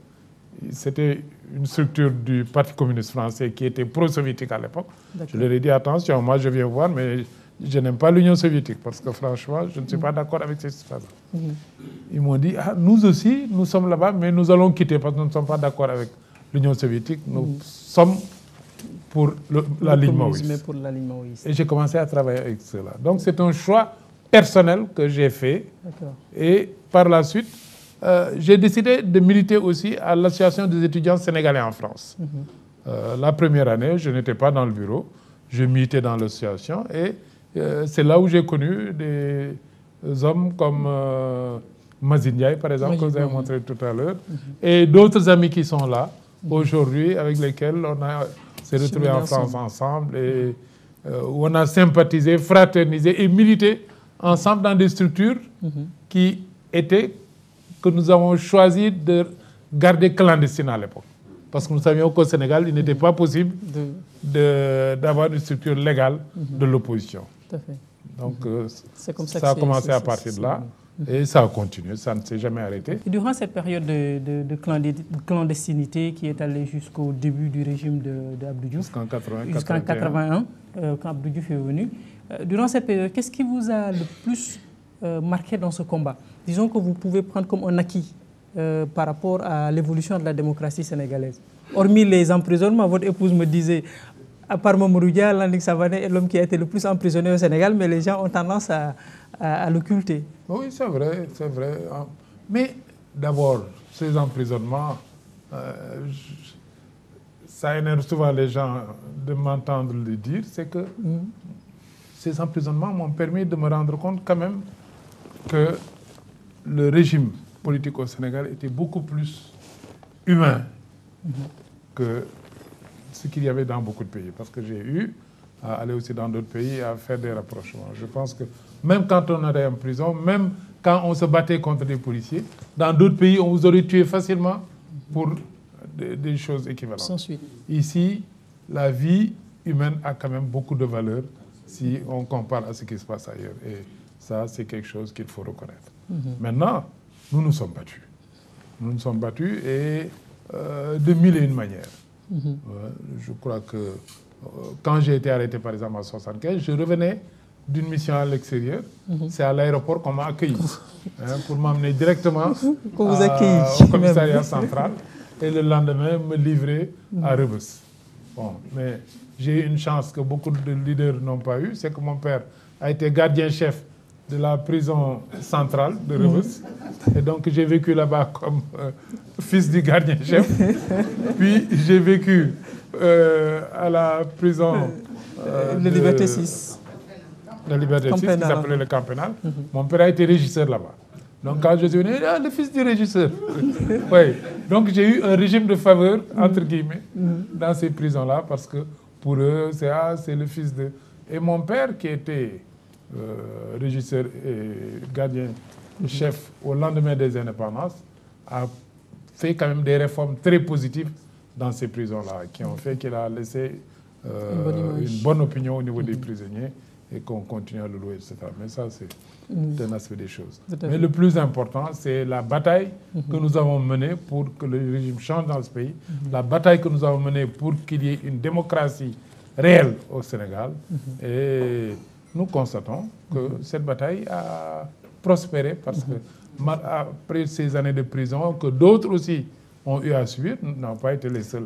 C'était une structure du Parti communiste français qui était pro-soviétique à l'époque. Je leur ai dit, attention, moi je viens voir, mais je n'aime pas l'Union soviétique parce que franchement, je ne suis pas d'accord avec cette phase. Ils m'ont dit, ah, nous aussi, nous sommes là-bas, mais nous allons quitter parce que nous ne sommes pas d'accord avec l'Union soviétique. Nous sommes pour la ligne maoïste. Et j'ai commencé à travailler avec cela. Donc c'est un choix personnel que j'ai fait. Et par la suite, j'ai décidé de militer aussi à l'Association des étudiants sénégalais en France. La première année, je n'étais pas dans le bureau, je militais dans l'association et c'est là où j'ai connu des hommes comme Mazin Ndiaye, par exemple, que vous avez montré tout à l'heure, et d'autres amis qui sont là aujourd'hui, avec lesquels on s'est retrouvés en France ensemble et où on a sympathisé, fraternisé et milité ensemble dans des structures qui étaient que nous avons choisi de garder clandestine à l'époque. Parce que nous savions qu'au Sénégal, il n'était pas possible d'avoir une structure légale de l'opposition. Donc, ça a commencé à partir de là et ça a continué, ça ne s'est jamais arrêté. Et durant cette période de clandestinité qui est allée jusqu'au début du régime de Abdou Diouf, jusqu'en 81, quand Abdou Diouf est venu, durant cette période, qu'est-ce qui vous a le plus marqué dans ce combat? Disons que vous pouvez prendre comme un acquis par rapport à l'évolution de la démocratie sénégalaise. Hormis les emprisonnements, votre épouse me disait, à part Mamadou Dia, Landing Savané est l'homme qui a été le plus emprisonné au Sénégal, mais les gens ont tendance à l'occulter. Oui, c'est vrai, c'est vrai. Mais d'abord, ces emprisonnements, ça énerve souvent les gens de m'entendre le dire, c'est que ces emprisonnements m'ont permis de me rendre compte quand même que le régime politique au Sénégal était beaucoup plus humain que ce qu'il y avait dans beaucoup de pays. Parce que j'ai eu à aller aussi dans d'autres pays à faire des rapprochements. Je pense que même quand on allait en prison, même quand on se battait contre des policiers. Dans d'autres pays, on vous aurait tué facilement pour des choses équivalentes. Sans suite. Ici, la vie humaine a quand même beaucoup de valeur si on compare à ce qui se passe ailleurs. Et ça, c'est quelque chose qu'il faut reconnaître. Maintenant, nous nous sommes battus. Nous nous sommes battus et de mille et une manières. Je crois que quand j'ai été arrêté, par exemple, en 1975, je revenais d'une mission à l'extérieur. C'est à l'aéroport qu'on m'a accueilli pour m'emmener directement au commissariat central et le lendemain me livrer à Rebeuss. Bon, mais j'ai eu une chance que beaucoup de leaders n'ont pas eu, c'est que mon père a été gardien-chef de la prison centrale de Rebeuss. Et donc j'ai vécu là-bas comme fils du gardien-chef. Puis j'ai vécu à la prison de Liberté 6. La Liberté 6, qui s'appelait le camp pénal. Mon père a été régisseur là-bas. Donc quand je suis venu, le fils du régisseur. Oui. Donc j'ai eu un régime de faveur, entre guillemets, dans ces prisons-là, parce que pour eux, c'est le fils de... Et mon père, qui était régisseur et gardien-chef au lendemain des indépendances, a fait quand même des réformes très positives dans ces prisons-là, qui ont fait qu'il a laissé une bonne opinion au niveau des prisonniers et qu'on continue à le louer, etc. Mais ça, c'est un aspect des choses. Mais le plus important, c'est la bataille que nous avons menée pour que le régime change dans ce pays, la bataille que nous avons menée pour qu'il y ait une démocratie réelle au Sénégal. Et nous constatons que cette bataille a prospéré parce que après ces années de prison, que d'autres aussi ont eu à subir, nous n'avons pas été les seuls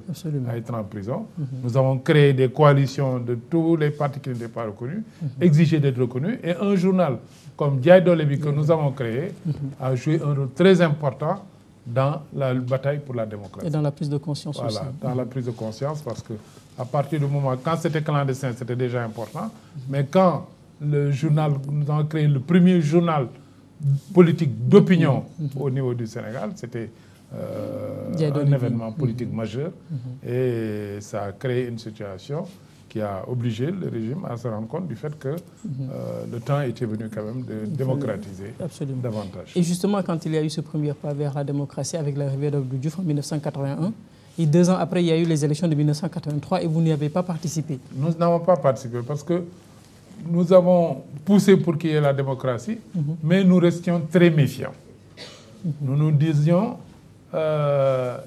à être en prison. Nous avons créé des coalitions de tous les partis qui n'étaient pas reconnus, exigé d'être reconnus, et un journal comme Diaye Dolebi que nous avons créé a joué un rôle très important dans la bataille pour la démocratie. Et dans la prise de conscience aussi. Voilà, dans la prise de conscience, parce que à partir du moment, quand c'était clandestin, c'était déjà important, mais quand le journal, nous avons créé le premier journal politique d'opinion au niveau du Sénégal, c'était un événement politique majeur, et ça a créé une situation qui a obligé le régime à se rendre compte du fait que le temps était venu quand même de démocratiser davantage. Et justement, quand il y a eu ce premier pas vers la démocratie avec l'arrivée d'Abdou Diouf en 1981, et 2 ans après, il y a eu les élections de 1983 et vous n'y avez pas participé. Nous n'avons pas participé parce que nous avons poussé pour qu'il y ait la démocratie, mais nous restions très méfiants. Nous nous disions, la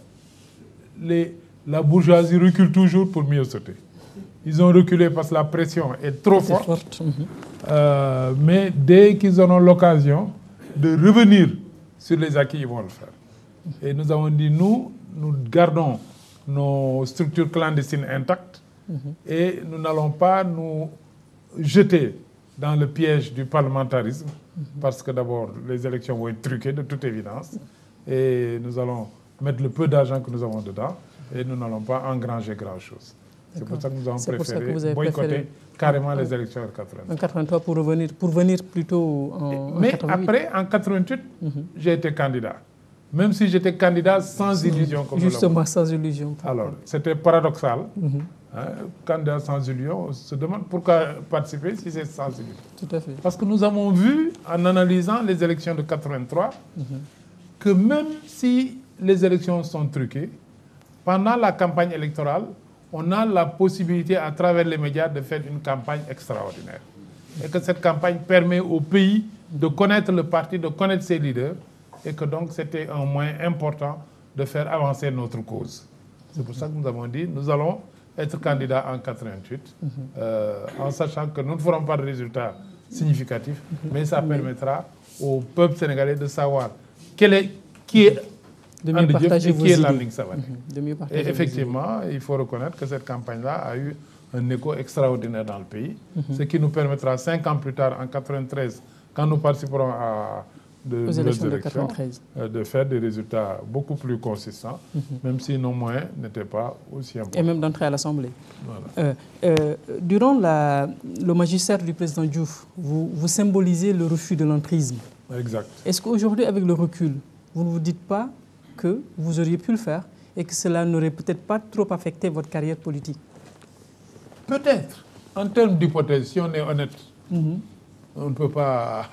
bourgeoisie recule toujours pour mieux sauter. Ils ont reculé parce que la pression est trop forte. Mais dès qu'ils auront l'occasion de revenir sur les acquis, ils vont le faire. Et nous avons dit, nous gardons nos structures clandestines intactes et nous n'allons pas nous jeter dans le piège du parlementarisme parce que d'abord, les élections vont être truquées de toute évidence et nous allons mettre le peu d'argent que nous avons dedans et nous n'allons pas engranger grand-chose. C'est pour ça que nous avons préféré boycotter carrément les élections de 83. En 83 pour venir plutôt en Mais 88. après, en 88, j'ai été candidat. Même si j'étais candidat sans illusion. Comme justement, sans illusion. Alors, c'était paradoxal. Candidat sans illusion, on se demande pourquoi participer si c'est sans illusion. Tout à fait. Parce que nous avons vu, en analysant les élections de 83, que même si les élections sont truquées, pendant la campagne électorale, on a la possibilité, à travers les médias, de faire une campagne extraordinaire. Et que cette campagne permet au pays de connaître le parti, de connaître ses leaders, et que donc c'était un moyen important de faire avancer notre cause. C'est pour ça que nous avons dit, nous allons être candidats en 88, en sachant que nous ne ferons pas de résultats significatifs, mais ça permettra au peuple sénégalais de savoir qui est Landing Savané. Et effectivement, il faut reconnaître que cette campagne-là a eu un écho extraordinaire dans le pays, ce qui nous permettra 5 ans plus tard, en 93, quand nous participerons à de élections de faire des résultats beaucoup plus consistants, même si nos moyens n'étaient pas aussi importants. Et même d'entrer à l'Assemblée. Voilà. Durant le magistère du président Diouf, vous symbolisez le refus de l'entrisme. Exact. Est-ce qu'aujourd'hui, avec le recul, vous ne vous dites pas que vous auriez pu le faire et que cela n'aurait peut-être pas trop affecté votre carrière politique? Peut-être. En termes d'hypothèse, si on est honnête, on ne peut pas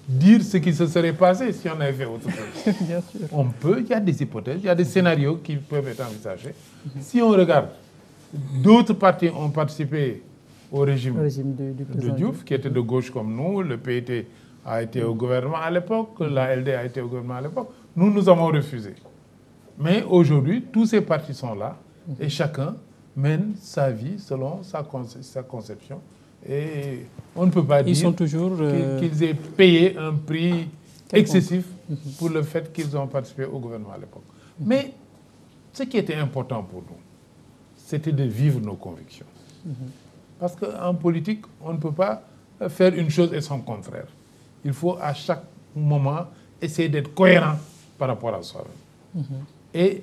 dire ce qui se serait passé si on avait fait autre chose. Bien sûr. On peut, il y a des hypothèses, il y a des scénarios qui peuvent être envisagés. Si on regarde, d'autres partis ont participé au régime de Diouf, qui était de gauche comme nous. Le PIT a été au gouvernement à l'époque, la LD a été au gouvernement à l'époque. Nous avons refusé. Mais aujourd'hui, tous ces partis sont là et chacun mène sa vie selon sa conception. Et on ne peut pas dire qu'ils aient payé un prix excessif pour le fait qu'ils ont participé au gouvernement à l'époque. Mais ce qui était important pour nous, c'était de vivre nos convictions. Parce qu'en politique, on ne peut pas faire une chose et son contraire. Il faut à chaque moment essayer d'être cohérent par rapport à soi-même. Et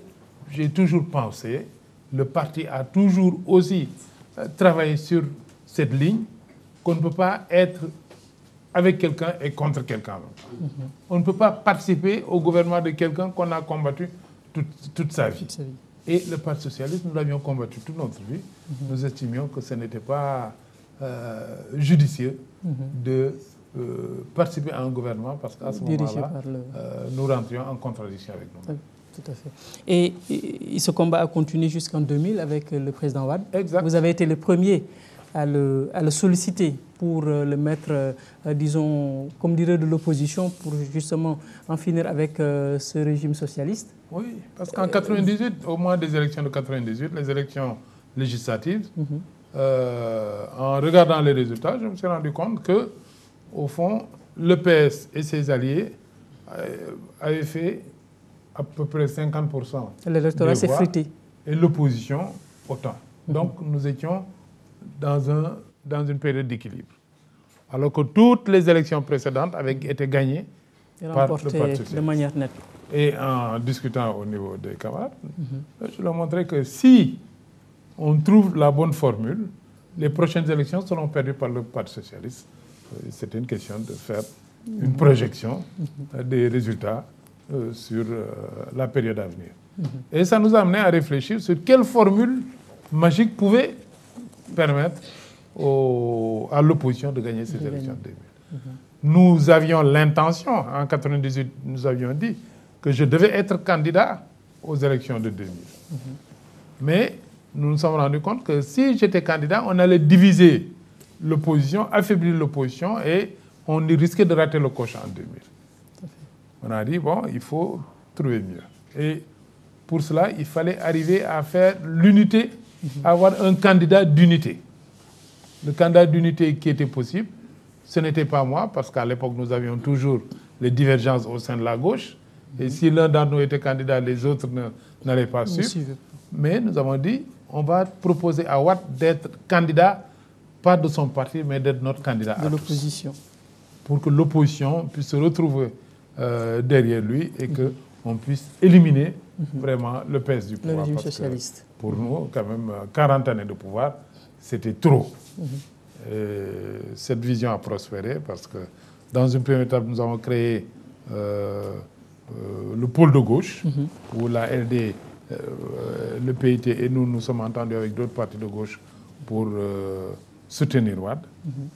j'ai toujours pensé, le parti a toujours aussi travaillé sur cette ligne, qu'on ne peut pas être avec quelqu'un et contre quelqu'un. On ne peut pas participer au gouvernement de quelqu'un qu'on a combattu toute sa vie. Et le Parti socialiste, nous l'avions combattu toute notre vie. Nous estimions que ce n'était pas judicieux de participer à un gouvernement parce qu'à ce moment-là, nous rentrions en contradiction avec nous. Tout à fait. Et ce combat a continué jusqu'en 2000 avec le président Wade. Exact. Vous avez été le premier à le solliciter pour le mettre, disons, comme dirait de l'opposition, pour justement en finir avec ce régime socialiste. Oui, parce qu'en 98, au moment des élections de 98, les élections législatives, en regardant les résultats, je me suis rendu compte que, au fond, le PS et ses alliés avaient fait à peu près 50%. L'électorat s'est frité. Et l'opposition, autant. Donc, nous étions dans une période d'équilibre. Alors que toutes les élections précédentes avaient été gagnées par le Parti socialiste. De manière nette. Et en discutant au niveau des camarades, je leur montrais que si on trouve la bonne formule, les prochaines élections seront perdues par le Parti socialiste. C'était une question de faire une projection des résultats sur la période à venir. Et ça nous a amené à réfléchir sur quelle formule magique pouvait permettre à l'opposition de gagner ces élections de 2000. Nous avions l'intention, en 1998, nous avions dit que je devais être candidat aux élections de 2000. Mais nous nous sommes rendus compte que si j'étais candidat, on allait diviser l'opposition, affaiblir l'opposition et on risquait de rater le coche en 2000. On a dit, bon, il faut trouver mieux. Et pour cela, il fallait arriver à faire l'unité, avoir un candidat d'unité. Le candidat d'unité qui était possible, ce n'était pas moi, parce qu'à l'époque, nous avions toujours les divergences au sein de la gauche. Et si l'un d'entre nous était candidat, les autres n'allaient pas suivre. Mais nous avons dit, on va proposer à Wade d'être candidat, pas de son parti, mais d'être notre candidat de l'opposition. Pour que l'opposition puisse se retrouver derrière lui et qu'on puisse éliminer vraiment le PS du pouvoir. Le régime socialiste. Pour nous, quand même, 40 années de pouvoir, c'était trop. Cette vision a prospéré parce que dans une première étape, nous avons créé le pôle de gauche, où la LD, le PIT et nous sommes entendus avec d'autres partis de gauche pour soutenir Wade.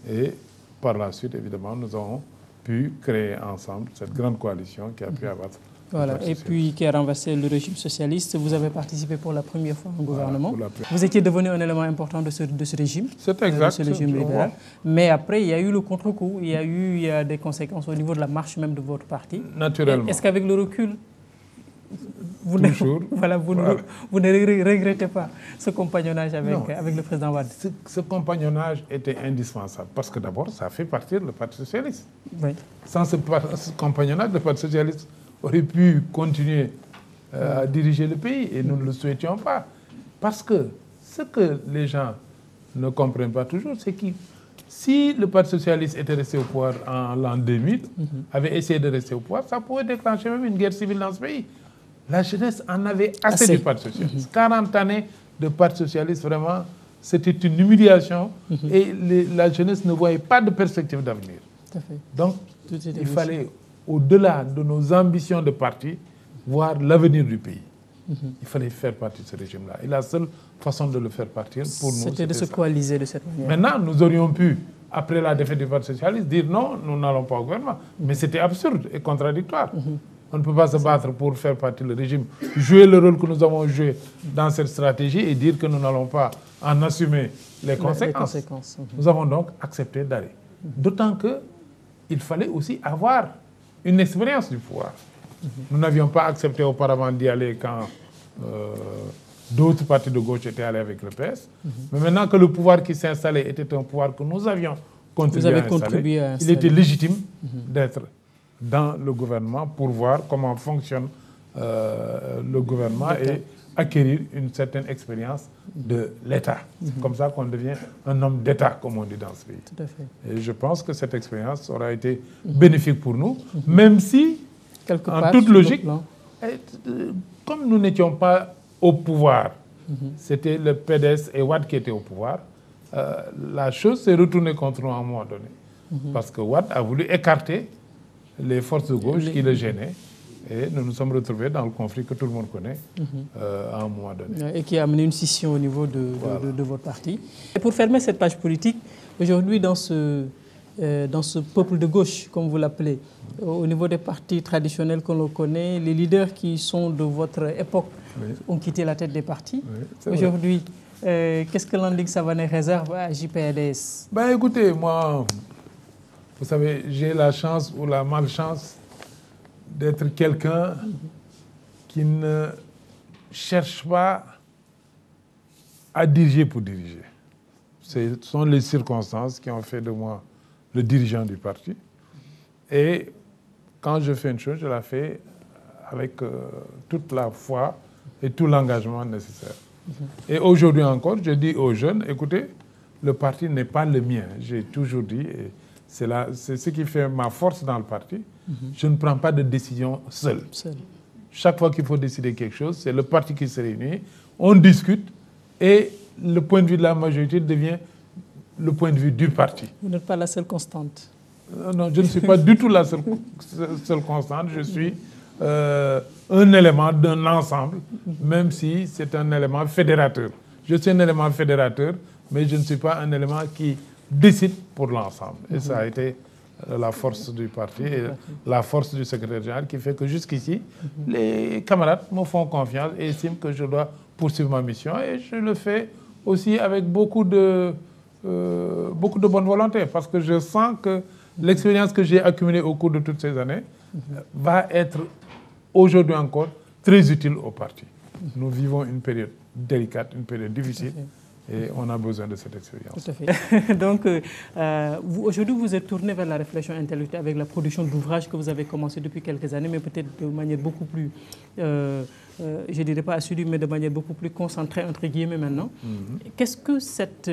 Et par la suite, évidemment, nous avons pu créer ensemble cette grande coalition qui a pu abattre. Voilà, et puis qui a renversé le régime socialiste. Vous avez participé pour la première fois au gouvernement. Vous étiez devenu un élément important de ce régime. C'est exact. De ce régime libéral. Mais après, il y a eu le contre-coup. Il y a des conséquences au niveau de la marche même de votre parti. Naturellement. Est-ce qu'avec le recul, vous ne regrettez pas ce compagnonnage avec le président Wade? Ce compagnonnage était indispensable parce que d'abord, ça fait partir le Parti socialiste. Oui. Sans ce compagnonnage, le Parti socialiste aurait pu continuer à diriger le pays et nous ne le souhaitions pas. Parce que ce que les gens ne comprennent pas toujours, c'est que si le Parti socialiste était resté au pouvoir en l'an 2000, avait essayé de rester au pouvoir, ça pourrait déclencher même une guerre civile dans ce pays. La jeunesse en avait assez du Parti socialiste. 40 années de Parti socialiste, vraiment, c'était une humiliation et la jeunesse ne voyait pas de perspective d'avenir. Donc, il fallait, au-delà de nos ambitions de parti, voir l'avenir du pays. Il fallait faire partie de ce régime-là. Et la seule façon de le faire partir, pour nous, c'était de se coaliser de cette manière. Maintenant, nous aurions pu après la défaite du Parti socialiste, dire non, nous n'allons pas au gouvernement. Mais c'était absurde et contradictoire. On ne peut pas se battre pour faire partie du régime, jouer le rôle que nous avons joué dans cette stratégie et dire que nous n'allons pas en assumer les conséquences. Nous avons donc accepté d'aller. D'autant qu'il fallait aussi avoir une expérience du pouvoir. Nous n'avions pas accepté auparavant d'y aller quand d'autres partis de gauche étaient allés avec le PS. Mais maintenant que le pouvoir qui s'est installé était un pouvoir que nous avions contribué à installer, il était légitime d'être dans le gouvernement pour voir comment fonctionne le gouvernement et acquérir une certaine expérience de l'État. C'est comme ça qu'on devient un homme d'État, comme on dit dans ce pays. Tout à fait. Et je pense que cette expérience aura été bénéfique pour nous, même si, en toute logique, comme nous n'étions pas au pouvoir, c'était le PDS et Wade qui étaient au pouvoir, la chose s'est retournée contre nous à un moment donné. Parce que Wade a voulu écarter les forces de gauche qui le gênaient. Et nous nous sommes retrouvés dans le conflit que tout le monde connaît à un moment donné. Et qui a amené une scission au niveau de votre parti. Et pour fermer cette page politique, aujourd'hui dans ce peuple de gauche, comme vous l'appelez, au niveau des partis traditionnels que l'on connaît, les leaders qui sont de votre époque ont quitté la tête des partis. Aujourd'hui, qu'est-ce que Landing Savané réserve à JPADS? Écoutez, moi, vous savez, j'ai la chance ou la malchance d'être quelqu'un qui ne cherche pas à diriger pour diriger. Ce sont les circonstances qui ont fait de moi le dirigeant du parti. Et quand je fais une chose, je la fais avec toute la foi et tout l'engagement nécessaire. Et aujourd'hui encore, je dis aux jeunes, écoutez, le parti n'est pas le mien. J'ai toujours dit, et c'est ce qui fait ma force dans le parti. Je ne prends pas de décision seul. Chaque fois qu'il faut décider quelque chose, c'est le parti qui se réunit, on discute et le point de vue de la majorité devient le point de vue du parti. Vous n'êtes pas la seule constante. Non, je ne suis pas du tout la seule constante. Je suis un élément d'un ensemble, même si c'est un élément fédérateur. Je suis un élément fédérateur, mais je ne suis pas un élément qui décide pour l'ensemble. Et ça a été la force du parti et la force du secrétaire général qui fait que jusqu'ici, les camarades me font confiance et estiment que je dois poursuivre ma mission. Et je le fais aussi avec beaucoup de bonne volonté parce que je sens que l'expérience que j'ai accumulée au cours de toutes ces années va être aujourd'hui encore très utile au parti. Nous vivons une période délicate, une période difficile. Et on a besoin de cette expérience. Tout à fait. Donc, aujourd'hui, vous êtes tourné vers la réflexion intellectuelle avec la production d'ouvrages que vous avez commencé depuis quelques années, mais peut-être de manière beaucoup plus, je ne dirais pas assidue, mais de manière beaucoup plus concentrée, entre guillemets, maintenant. Qu'est-ce que cette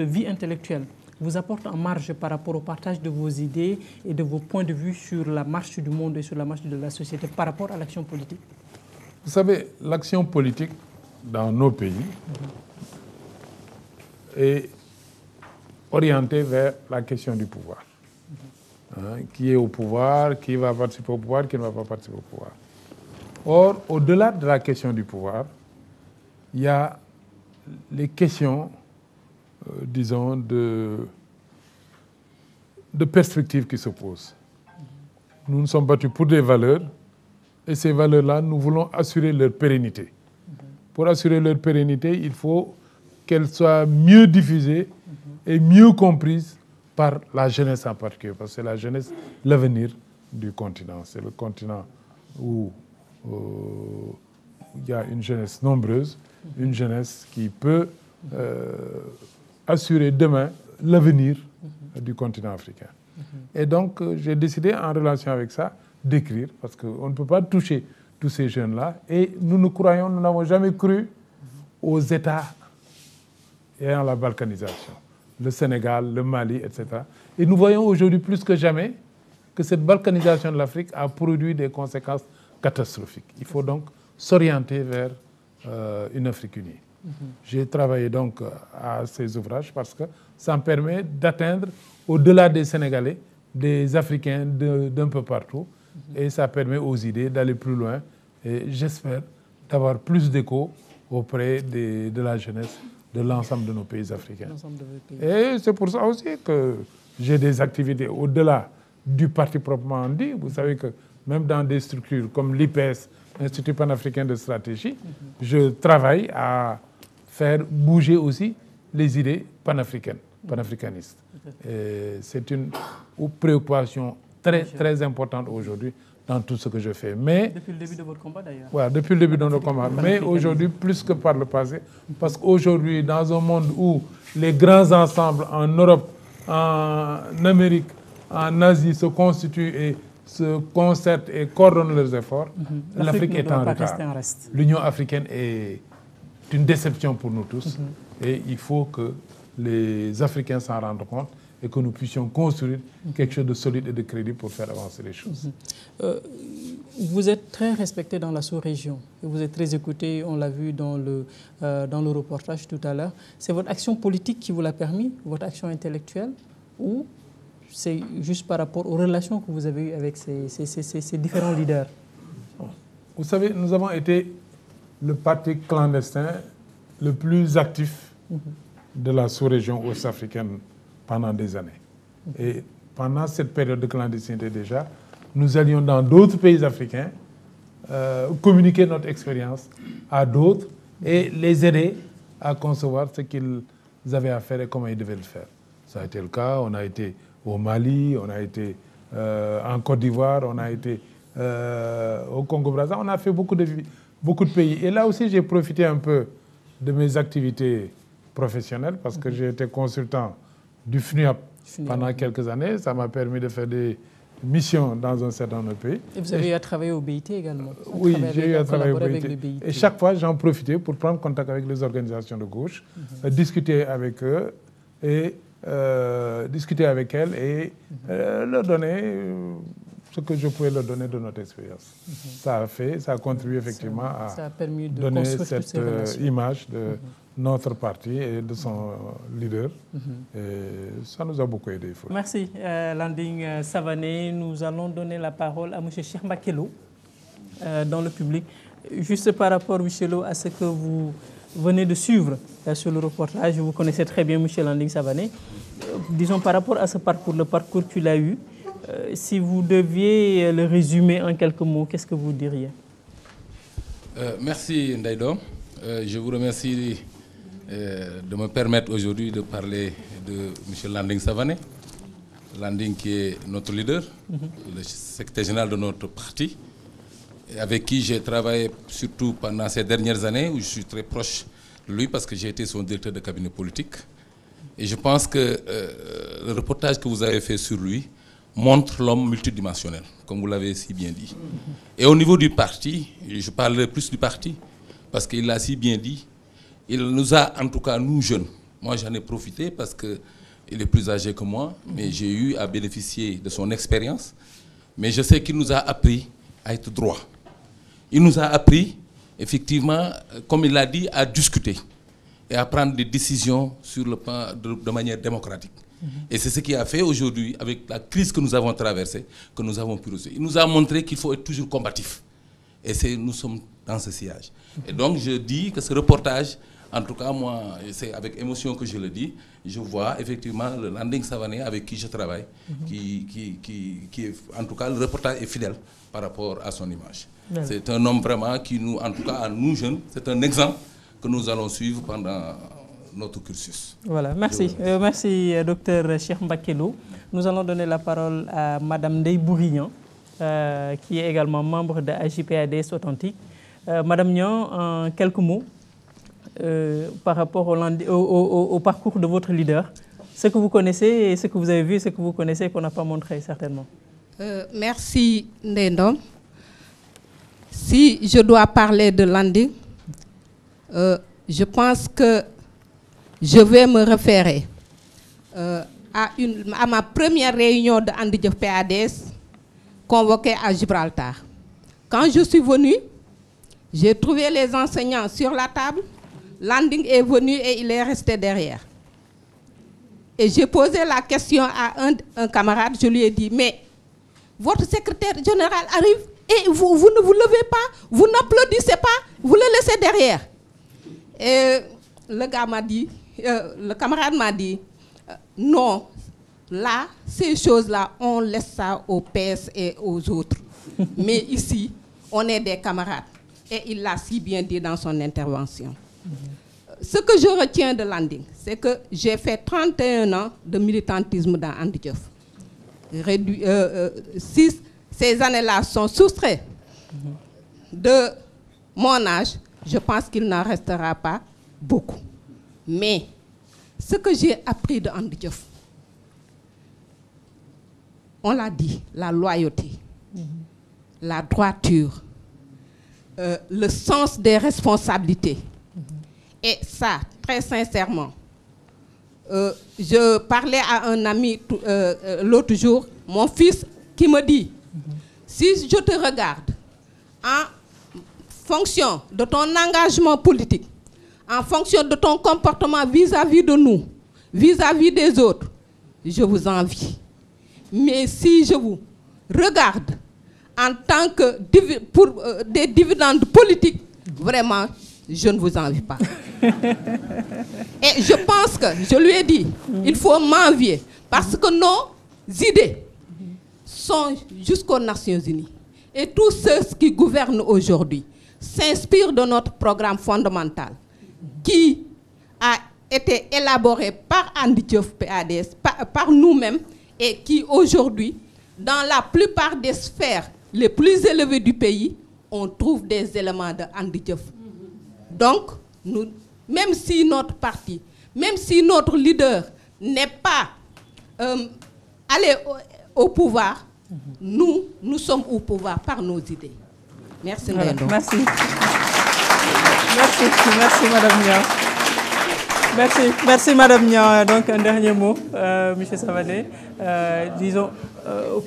vie intellectuelle vous apporte en marge par rapport au partage de vos idées et de vos points de vue sur la marche du monde et sur la marche de la société par rapport à l'action politique? Vous savez, l'action politique dans nos pays est orientée vers la question du pouvoir. Qui est au pouvoir, qui va participer au pouvoir, qui ne va pas participer au pouvoir. Or, au-delà de la question du pouvoir, il y a les questions, disons, de perspectives qui se posent. Nous nous sommes battus pour des valeurs, et ces valeurs-là, nous voulons assurer leur pérennité. Pour assurer leur pérennité, il faut qu'elles soient mieux diffusées et mieux comprises par la jeunesse en particulier, parce que c'est la jeunesse, l'avenir du continent. C'est le continent où il y a une jeunesse nombreuse, une jeunesse qui peut assurer demain l'avenir du continent africain. Et donc, j'ai décidé, en relation avec ça, d'écrire, parce qu'on ne peut pas toucher tous ces jeunes-là. Et nous n'avons jamais cru aux États ayant la balkanisation. Le Sénégal, le Mali, etc. Et nous voyons aujourd'hui plus que jamais que cette balkanisation de l'Afrique a produit des conséquences catastrophiques. Il faut donc s'orienter vers une Afrique unie. J'ai travaillé donc à ces ouvrages parce que ça me permet d'atteindre au-delà des Sénégalais, des Africains d'un peu partout. Et ça permet aux idées d'aller plus loin. Et j'espère d'avoir plus d'écho auprès de la jeunesse de l'ensemble de nos pays africains. Et c'est pour ça aussi que j'ai des activités au-delà du parti proprement dit. Vous savez que même dans des structures comme l'IPS, Institut panafricain de stratégie, je travaille à faire bouger aussi les idées panafricanistes. C'est une préoccupation très importante aujourd'hui dans tout ce que je fais. Mais, depuis le début de votre combat d'ailleurs. Voilà, depuis le début de notre combat. Mais aujourd'hui, plus que par le passé, parce qu'aujourd'hui, dans un monde où les grands ensembles en Europe, en Amérique, en Asie se constituent et se concertent et coordonnent leurs efforts, l'Afrique est en retard. L'Union africaine est une déception pour nous tous. Et il faut que les Africains s'en rendent compte et que nous puissions construire quelque chose de solide et de crédible pour faire avancer les choses. Vous êtes très respecté dans la sous-région. Vous êtes très écouté, on l'a vu dans le reportage tout à l'heure. C'est votre action politique qui vous l'a permis, votre action intellectuelle, ou c'est juste par rapport aux relations que vous avez eues avec ces différents leaders? Vous savez, nous avons été le parti clandestin le plus actif de la sous-région ouest-africaine pendant des années. Et pendant cette période de clandestinité déjà, nous allions dans d'autres pays africains communiquer notre expérience à d'autres et les aider à concevoir ce qu'ils avaient à faire et comment ils devaient le faire. Ça a été le cas, on a été au Mali, on a été en Côte d'Ivoire, on a été au Congo-Brazzaville, on a fait beaucoup de pays. Et là aussi, j'ai profité un peu de mes activités professionnelles parce que j'ai été consultant du FNUAP pendant quelques années. Ça m'a permis de faire des missions dans un certain nombre de pays. Et vous avez eu à travailler au BIT également? Oui, j'ai eu à travailler au BIT. Et chaque fois, j'en profitais pour prendre contact avec les organisations de gauche, discuter avec eux et discuter avec elles et leur donner ce que je pouvais leur donner de notre expérience. Ça a contribué effectivement à donner cette image de notre parti et de son leader. Et ça nous a beaucoup aidé. Merci Landing Savané. Nous allons donner la parole à M. Cheikh Mbacké Lo dans le public. Juste par rapport, M. Lo, à ce que vous venez de suivre sur le reportage, vous connaissez très bien M. Landing Savané. Disons par rapport à ce parcours, le parcours qu'il a eu, si vous deviez le résumer en quelques mots, qu'est-ce que vous diriez? Merci Ndaïdo. Je vous remercie de me permettre aujourd'hui de parler de M. Landing Savané. Landing qui est notre leader, le secrétaire général de notre parti, et avec qui j'ai travaillé surtout pendant ces dernières années, où je suis très proche de lui parce que j'ai été son directeur de cabinet politique. Et je pense que le reportage que vous avez fait sur lui montre l'homme multidimensionnel, comme vous l'avez si bien dit. Et au niveau du parti, je parlerai plus du parti, parce qu'il l'a si bien dit, il nous a, en tout cas nous jeunes, moi j'en ai profité parce qu'il est plus âgé que moi, mais j'ai eu à bénéficier de son expérience, mais je sais qu'il nous a appris à être droit. Il nous a appris, effectivement, comme il l'a dit, à discuter et à prendre des décisions sur le plan de manière démocratique. Et c'est ce qui a fait aujourd'hui, avec la crise que nous avons traversée, que nous avons pu réussir. Il nous a montré qu'il faut être toujours combatif. Et nous sommes dans ce sillage. Et donc je dis que ce reportage, en tout cas moi, c'est avec émotion que je le dis, je vois effectivement le Landing Savané avec qui je travaille, qui est, en tout cas le reportage est fidèle par rapport à son image. C'est un homme vraiment qui nous, en tout cas à nous jeunes, c'est un exemple que nous allons suivre pendant notre cursus. Voilà, merci. Merci, docteur Cheikh Mbacké Lo. Nous allons donner la parole à Madame Ndeye Bourignan, qui est également membre de AJ/PADS Authentique. Madame Niang, en quelques mots, par rapport au parcours de votre leader, ce que vous connaissez et ce que vous avez vu, ce que vous connaissez qu'on n'a pas montré certainement. Merci Ndendom. Si je dois parler de Landing, je pense que je vais me référer à ma première réunion de Andijef PADS convoquée à Gibraltar. Quand je suis venue, j'ai trouvé les enseignants sur la table. Landing est venu et il est resté derrière. Et j'ai posé la question à un camarade, je lui ai dit, mais votre secrétaire général arrive et vous ne vous levez pas, vous n'applaudissez pas, vous le laissez derrière. Et le gars m'a dit, le camarade m'a dit, non, là, ces choses-là, on laisse ça au PS et aux autres. Mais ici, on est des camarades. Et il l'a si bien dit dans son intervention. Ce que je retiens de Landing, c'est que j'ai fait 31 ans de militantisme dans Andi Diouf. Si ces années-là sont soustraites de mon âge, je pense qu'il n'en restera pas beaucoup. Mais ce que j'ai appris de Andi Diouf, on l'a dit, la loyauté, la droiture, le sens des responsabilités. Et ça, très sincèrement, je parlais à un ami l'autre jour, mon fils, qui me dit, si je te regarde en fonction de ton engagement politique, en fonction de ton comportement vis-à-vis de nous, vis-à-vis des autres, je vous envie. Mais si je vous regarde en tant que pour des dividendes politiques, vraiment, je ne vous envie pas. Et je pense que, je lui ai dit, il faut m'envier, parce que nos idées sont jusqu'aux Nations Unies. Et tous ceux qui gouvernent aujourd'hui s'inspirent de notre programme fondamental, qui a été élaboré par Andi Diouf PADS, par nous-mêmes, et qui aujourd'hui, dans la plupart des sphères les plus élevées du pays, on trouve des éléments de Andi Diouf. Donc, nous, même si notre parti, même si notre leader n'est pas allé au pouvoir, nous sommes au pouvoir par nos idées. Merci, Ndendo. Merci. Merci, Madame Nia. Merci, Madame Nia. Donc, un dernier mot, M. Savané. Disons,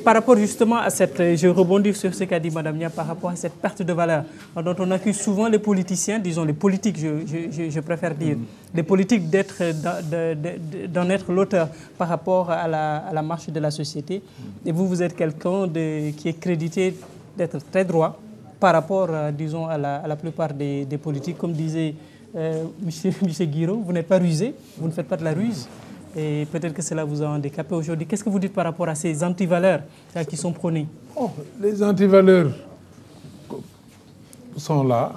par rapport justement à cette... Je rebondis sur ce qu'a dit Madame Nia par rapport à cette perte de valeur dont on accuse souvent les politiciens, disons les politiques, je préfère dire, les politiques d'en être l'auteur par rapport à la marche de la société. Et vous êtes quelqu'un qui est crédité d'être très droit par rapport, disons, à la plupart des politiques. Comme disait Monsieur Guiraud, vous n'êtes pas rusé, vous ne faites pas de la ruse. Et peut-être que cela vous a handicapé aujourd'hui. Qu'est-ce que vous dites par rapport à ces antivaleurs qui sont prônées? Les antivaleurs sont là,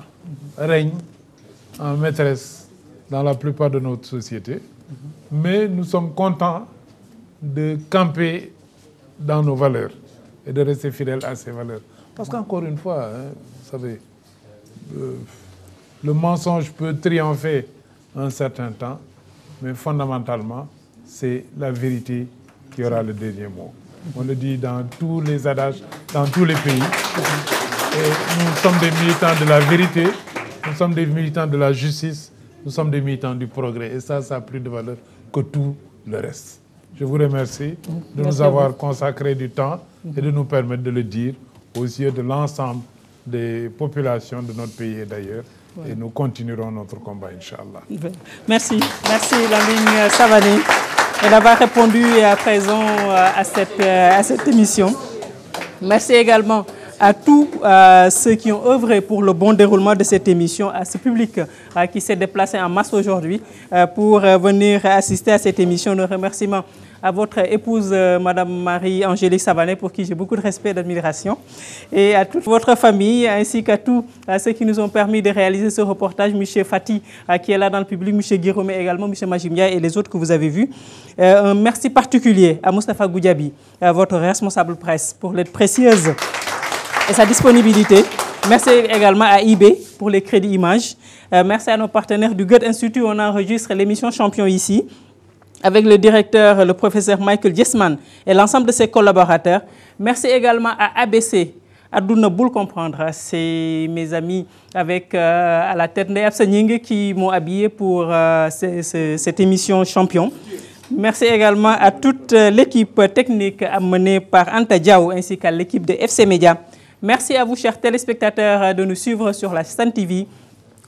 règnent en maîtresse dans la plupart de notre société. Mais nous sommes contents de camper dans nos valeurs et de rester fidèles à ces valeurs. Parce qu'encore une fois, vous savez, le mensonge peut triompher un certain temps, mais fondamentalement, c'est la vérité qui aura le dernier mot. On le dit dans tous les adages, dans tous les pays. Et nous sommes des militants de la vérité, nous sommes des militants de la justice, nous sommes des militants du progrès. Et ça a plus de valeur que tout le reste. Je vous remercie de nous avoir consacré du temps et de nous permettre de le dire aux yeux de l'ensemble des populations de notre pays et d'ailleurs. Et nous continuerons notre combat, Inch'Allah. Merci. Merci, Landing Savané, d'avoir répondu à présent à cette émission. Merci également à tous ceux qui ont œuvré pour le bon déroulement de cette émission, à ce public qui s'est déplacé en masse aujourd'hui pour venir assister à cette émission. Nos remerciements à votre épouse, Madame Marie-Angélique Savané, pour qui j'ai beaucoup de respect et d'admiration, et à toute votre famille, ainsi qu'à tous ceux qui nous ont permis de réaliser ce reportage, M. Fati, qui est là dans le public, M. Guiraud, mais également M. Majimia et les autres que vous avez vus. Un merci particulier à Moustapha Goudiaby, votre responsable presse, pour l'aide précieuse et sa disponibilité. Merci également à IB pour les crédits images. Merci à nos partenaires du Goethe Institut. On enregistre l'émission Champion ici, avec le directeur, le professeur Michael Jessman et l'ensemble de ses collaborateurs. Merci également à ABC, Adouna Boul Comprendre. C'est mes amis avec à la tête Ndeye Absa Nying qui m'ont habillé pour cette émission Champion. Merci également à toute l'équipe technique menée par Anta Diaw ainsi qu'à l'équipe de FC Média. Merci à vous, chers téléspectateurs, de nous suivre sur la Sen TV.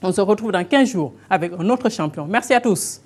On se retrouve dans 15 jours avec un autre champion. Merci à tous.